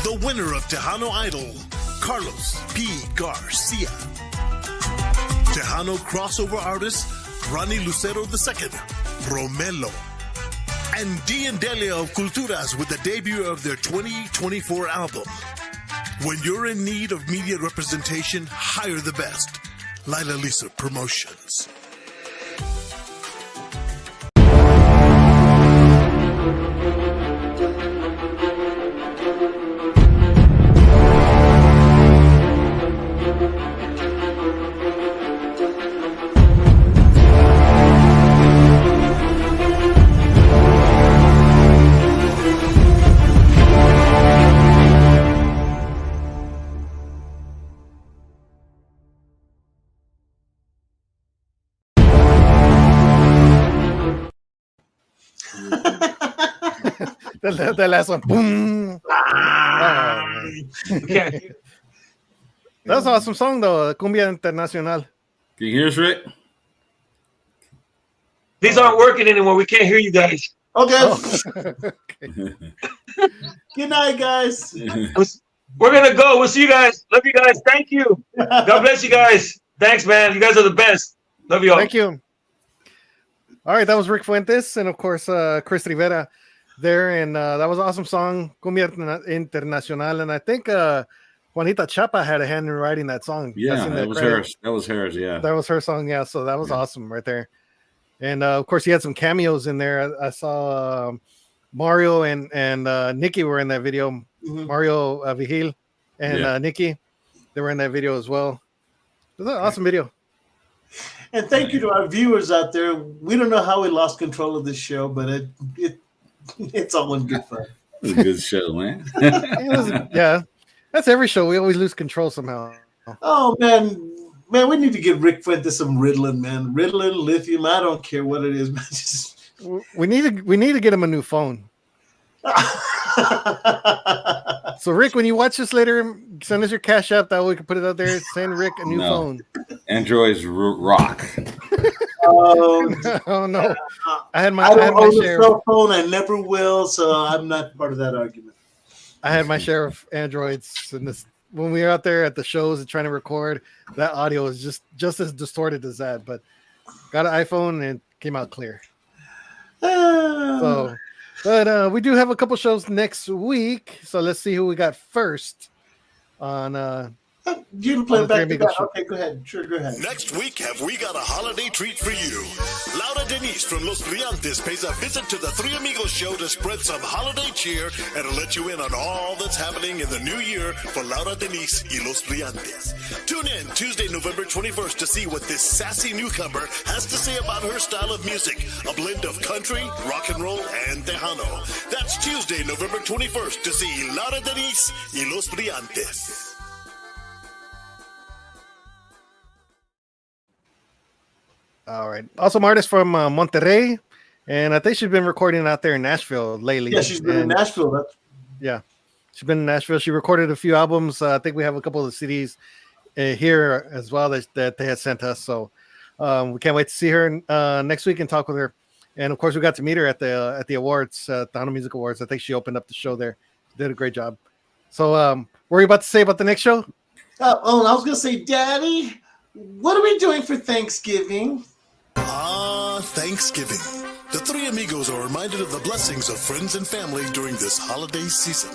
The winner of Tejano Idol, Carlos P. Garcia. Tejano crossover artist, Ronnie Lucero II, Romelo. And D and Delia of Culturas with the debut of their 2024 album. When you're in need of media representation, hire the best. Lila Lisa Promotions. The last one. Boom. Okay. That's an awesome song, though. Cumbia Internacional. Can you hear us, Rick? These aren't working anymore. We can't hear you guys. Okay. Oh. Okay. Good night, guys. We're gonna go. We'll see you guys. Love you guys. Thank you. God bless you guys. Thanks, man. You guys are the best. Love you all. Thank you. All right, that was Rick Fuentes and, of course, Chris Rivera there. And that was an awesome song, Cumbia Internacional. And I think Juanita Chapa had a hand in writing that song. Yeah, that was hers. That was hers, yeah. That was her song, yeah. So that was awesome right there. And, of course, he had some cameos in there. I saw Mario and Nikki were in that video. Mhm. Mario Vigil and Nikki, they were in that video as well. It was an awesome video. And thank you to our viewers out there. We don't know how we lost control of this show, but it's all in good fun. It was a good show, man. Yeah, that's every show. We always lose control somehow. Oh man, we need to give Rick Fuentes some Ritalin, man. Ritalin, lithium, I don't care what it is, man. Just... We need to get him a new phone. So Rick, when you watch this later, send us your Cash App. That way we can put it out there. Send Rick a new phone. Androids rock. Oh no! I don't own a cell phone. I never will, so I'm not part of that argument. I had my share of Androids, and when we were out there at the shows and trying to record, that audio is just as distorted as that. But got an iPhone and it came out clear. But we do have a couple shows next week, so let's see who we got first on. You can play it back to back. Okay, go ahead. Sure, go ahead. Next week, have we got a holiday treat for you? Laura Denise from Los Brillantes pays a visit to the Three Amigos show to spread some holiday cheer and to let you in on all that's happening in the new year for Laura Denise y Los Brillantes. Tune in Tuesday, November 21st to see what this sassy newcomer has to say about her style of music, a blend of country, rock and roll, and Tejano. That's Tuesday, November 21st to see Laura Denise y Los Brillantes. All right. Awesome artist from Monterrey, and I think she's been recording out there in Nashville lately. Yeah, she's been in Nashville. Yeah, she's been in Nashville. She recorded a few albums. I think we have a couple of the CDs here as well that they had sent us. So we can't wait to see her next week and talk with her. And of course, we got to meet her at the awards, the Tejano Music Awards. I think she opened up the show there. Did a great job. So, what were you about to say about the next show? And I was gonna say, Daddy, what are we doing for Thanksgiving? Thanksgiving. The Three Amigos are reminded of the blessings of friends and family during this holiday season,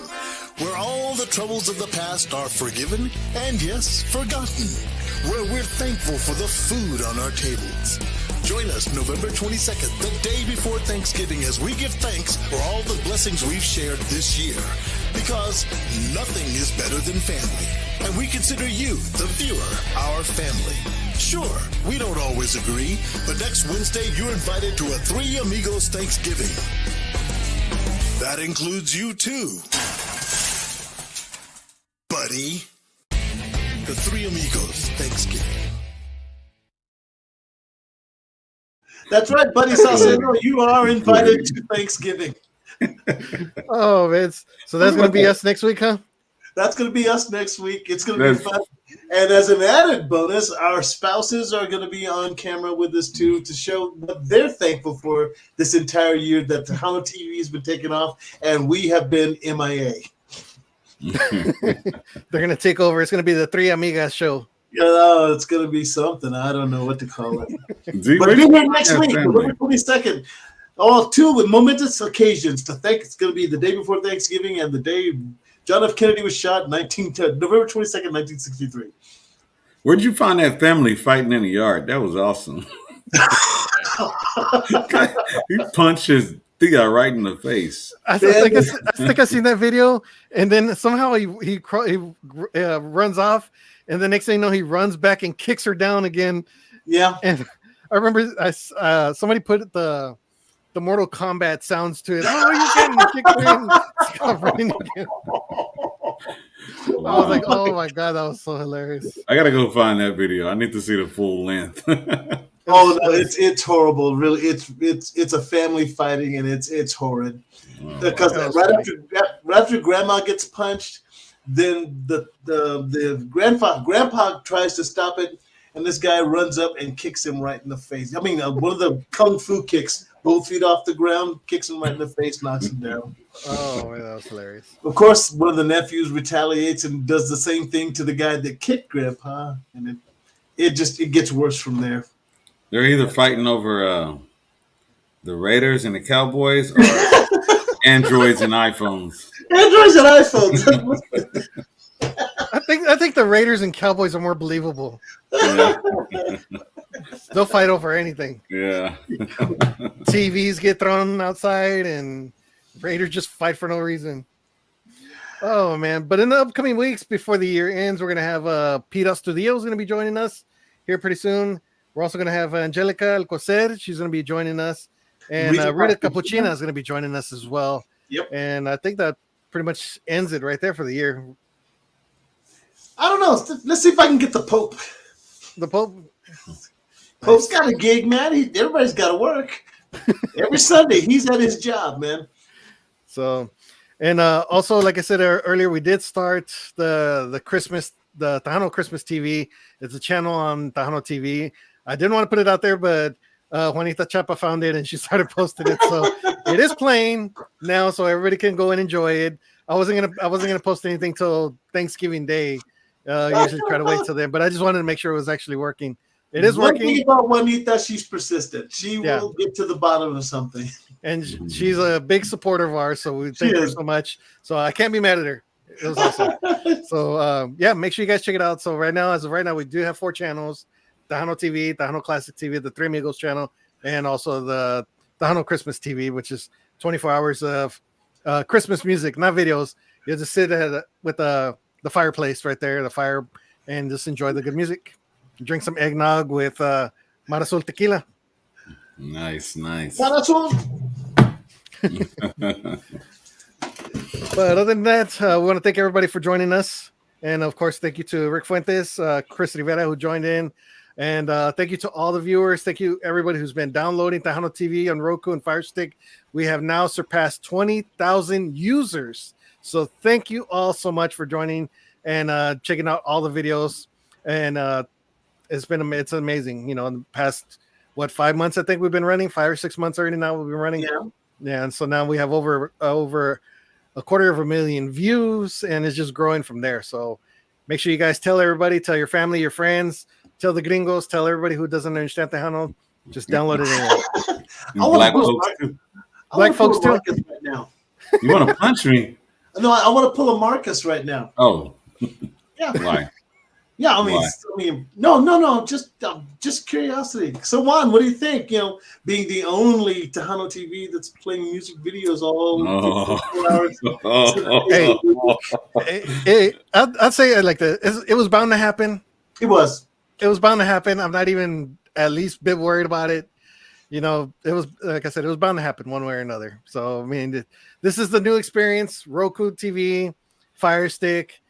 where all the troubles of the past are forgiven and, yes, forgotten, where we're thankful for the food on our tables. Join us November 22nd, the day before Thanksgiving, as we give thanks for all the blessings we've shared this year. Because nothing is better than family. And we consider you, the viewer, our family. Sure, we don't always agree, but next Wednesday you're invited to a Three Amigos Thanksgiving. That includes you too, buddy. The Three Amigos Thanksgiving. That's right, buddy Salcedo. You are invited to Thanksgiving. Oh, man. So that's going to be us next week, huh? That's going to be us next week. It's going to be fun. And as an added bonus, our spouses are going to be on camera with us too to show what they're thankful for this entire year that Tejano TV has been taking off and we have been MIA. They're going to take over. It's going to be the Three Amigas show. Yeah, it's going to be something. I don't know what to call it. But be here next week, November 22nd. All two with momentous occasions to thank. It's going to be the day before Thanksgiving and the day John F. Kennedy was shot, November 22nd, 1963. Where'd you find that family fighting in the yard? That was awesome. He punched his guy right in the face. I think I seen that video, and then somehow he runs off, and the next thing you know, he runs back and kicks her down again. Yeah, and I remember somebody put the Mortal Kombat sounds to it. Oh, you're getting kicked in. Stop running again. I was like, oh my god, that was so hilarious. I gotta go find that video. I need to see the full length. Oh no, it's horrible. Really, it's a family fighting, and it's horrid. Because right after Grandma gets punched, then the grandpa tries to stop it, and this guy runs up and kicks him right in the face. I mean, one of the kung fu kicks, both feet off the ground, kicks him right in the face, knocks him down. Oh, man, that was hilarious. Of course, one of the nephews retaliates and does the same thing to the guy that kicked Grandpa, and it gets worse from there. They're either fighting over the Raiders and the Cowboys, or Androids and iPhones. Androids and iPhones. I think the Raiders and Cowboys are more believable. Yeah. They'll fight over anything. Yeah. TVs get thrown outside, and Raiders just fight for no reason. Oh man! But in the upcoming weeks before the year ends, we're gonna have Pete Studios going to be joining us here pretty soon. We're also going to have Angelica Alcocer. She's going to be joining us, and Rita Capuchina is going to be joining us as well. Yep. And I think that pretty much ends it right there for the year. I don't know. Let's see if I can get the Pope. The Pope. Pope's got a gig, man. Everybody's got to work. Every Sunday, he's at his job, man. So, and also, like I said earlier, we did start the Tejano Christmas TV. It's a channel on Tejano TV. I didn't want to put it out there, but Juanita Chapa found it and she started posting it. So it is playing now, so everybody can go and enjoy it. I wasn't gonna post anything till Thanksgiving Day. Usually try to wait till then, but I just wanted to make sure it was actually working. It is working. One thing about Juanita, she's persistent. She will get to the bottom of something. And she's a big supporter of ours, so we thank her so much. So I can't be mad at her. It was awesome. So yeah, make sure you guys check it out. So as of right now, we do have 4 channels: Tejano TV, Tejano Classic TV, the Three Amigos channel, and also the Tejano Christmas TV, which is 24 hours of Christmas music, not videos. You just sit with the fireplace right there, the fire, and just enjoy the good music. Drink some eggnog with Marasol tequila. Nice. Marasol. But other than that, we want to thank everybody for joining us. And of course, thank you to Rick Fuentes, Chris Rivera, who joined in. And thank you to all the viewers. Thank you, everybody who's been downloading Tejano TV on Roku and Fire Stick. We have now surpassed 20,000 users. So thank you all so much for joining and checking out all the videos. And it's amazing. You know, in the past, 5 months, I think we've been running, 5 or 6 months already now we've been running. Yeah. And so now we have over 250,000 views, and it's just growing from there. So make sure you guys tell everybody, tell your family, your friends, tell the gringos, tell everybody who doesn't understand Tejano. Just download it anyway. Black folks too. Right now. You want to punch me? No, I want to pull a Marcus right now. Oh. Yeah. Why? Yeah, Why? No. Just curiosity. So, Juan, what do you think? Being the only Tejano TV that's playing music videos all Oh. 24 hours, 7 days Hey, a week. I'd say it like this. It was bound to happen. It was. It was bound to happen. I'm not even at least a bit worried about it. It was, like I said, it was bound to happen one way or another. So, I mean, this is the new experience. Roku TV, Fire Stick.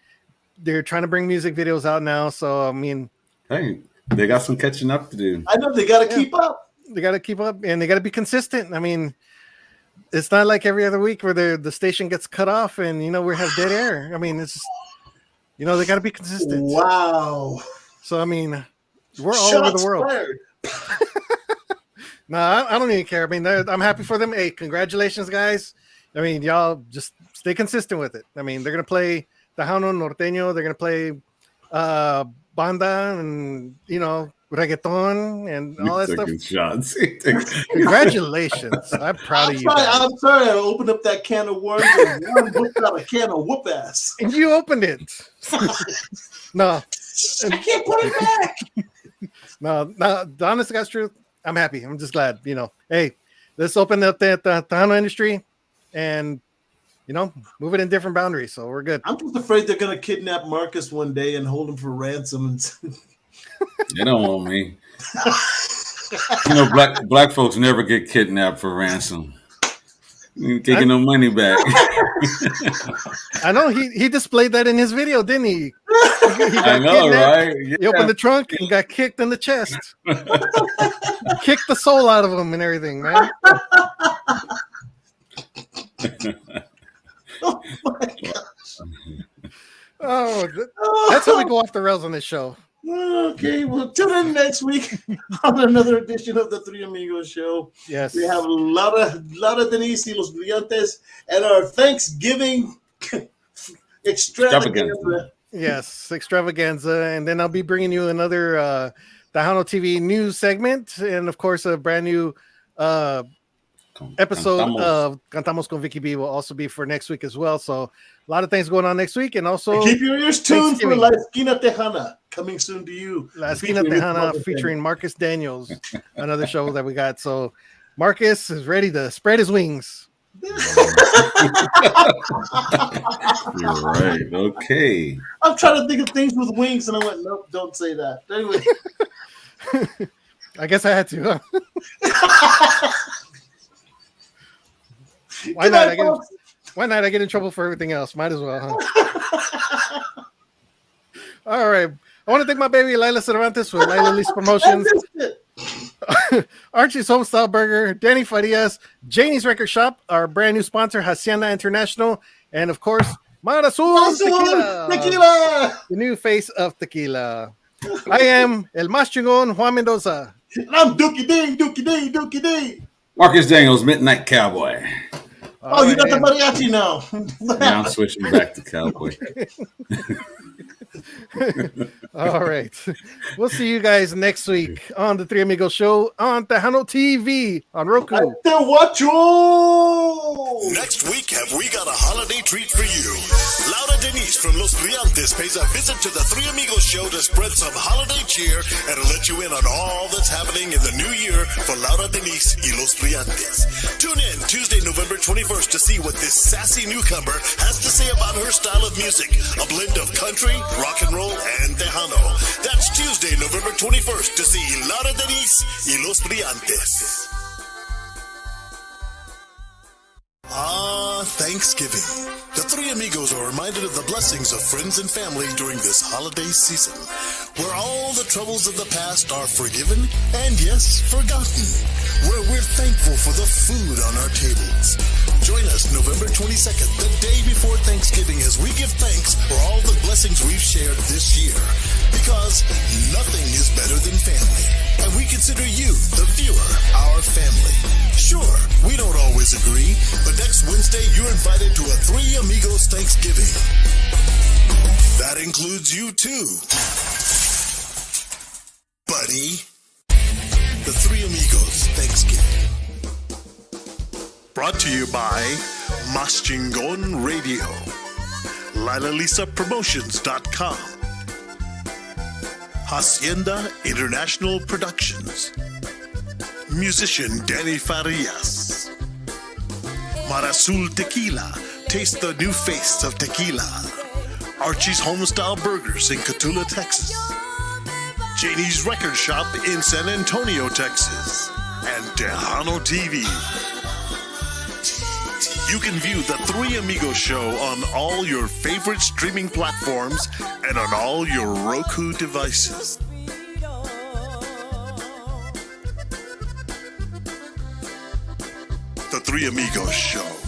They're trying to bring music videos out now. So, I mean, Hey, they got some catching up to do. I know they got to keep up. They got to keep up and they got to be consistent. I mean, it's not like every other week where the station gets cut off and, we have dead air. I mean, it's just, they got to be consistent. Wow. So, I mean, we're all over the world. No, I don't even care. I mean, I'm happy for them. Hey, congratulations, guys. I mean, y'all just stay consistent with it. I mean, they're going to play Tejano, Norteño. They're going to play banda and, reggaeton and all that stuff. Shots. Congratulations. I'm proud of you guys. I'm sorry I opened up that can of worms and one whipped out a can of whoop ass. And you opened it. No. I can't put it back. No, the honest to God's truth, I'm happy. I'm just glad, hey, let's open up the Tejano industry and, move it in different boundaries. So we're good. I'm just afraid they're going to kidnap Marcus one day and hold him for ransom. And They don't want me. Black folks never get kidnapped for ransom. You ain't taking no money back. I know he displayed that in his video, didn't he? He I know, right? Yeah. He opened the trunk and got kicked in the chest. Kicked the soul out of him and everything, man. oh my gosh. That's how we go off the rails on this show. Okay, well, tune in next week on another edition of the Three Amigos Show. Yes. We have Laura Denise y Los Brillantes and our Thanksgiving extravaganza. Yes, extravaganza. And then I'll be bringing you another Tejano TV news segment. And, of course, a brand new episode of Cantamos con Vicky B will also be for next week as well. So a lot of things going on next week. And also keep your ears tuned for La Esquina Tejana coming soon to you. La Esquina Tejana featuring Marcus Daniels, another show that we got. So Marcus is ready to spread his wings. You're right. Okay. I'm trying to think of things with wings, and I went, nope, don't say that. Anyway. I guess I had to. Huh? Why not? I get in trouble for everything else? Might as well, huh? All right. I want to thank my baby Lila Cervantes with Lila Lease Promotions, Archie's Homestyle Burger, Danny Farias, Janie's Record Shop, our brand new sponsor, Hacienda International, and of course, Mar Azul Tequila, the new face of tequila. I am El Más Chingón, Juan Mendoza. I'm Dookie D. Marcus Daniels, Midnight Cowboy. Oh, you got the mariachi now. Now I'm switching back to cowboy. All right. We'll see you guys next week on the Three Amigos Show on Tejano TV on Roku. Next week, have we got a holiday treat for you? Laura Denise from Los Brillantes pays a visit to the Three Amigos Show to spread some holiday cheer and to let you in on all that's happening in the new year for Laura Denise y Los Brillantes. Tune in Tuesday, November 21st to see what this sassy newcomer has to say about her style of music, a blend of country, rock and roll, and Tejano. That's Tuesday, November 21st to see Laura Denise y Los Brillantes. Thanksgiving. The Three Amigos are reminded of the blessings of friends and family during this holiday season, where all the troubles of the past are forgiven and, yes, forgotten, where we're thankful for the food on our tables. Join us November 22nd, the day before Thanksgiving, as we give thanks for all the blessings we've shared this year. Because nothing is better than family. And we consider you, the viewer, our family. Sure, we don't always agree, but next Wednesday you're invited to a Three Amigos Thanksgiving. That includes you too, buddy. The Three Amigos Thanksgiving. Brought to you by Mas Chingon Radio, LilaLisaPromotions.com, Hacienda International Productions. Musician Danny Farias. Mar Azul Tequila. Taste the new face of tequila. Archie's Homestyle Burgers in Cotulla, Texas. Janie's Record Shop in San Antonio, Texas. And Tejano TV. You can view the Three Amigos show on all your favorite streaming platforms and on all your Roku devices. The Three Amigos show.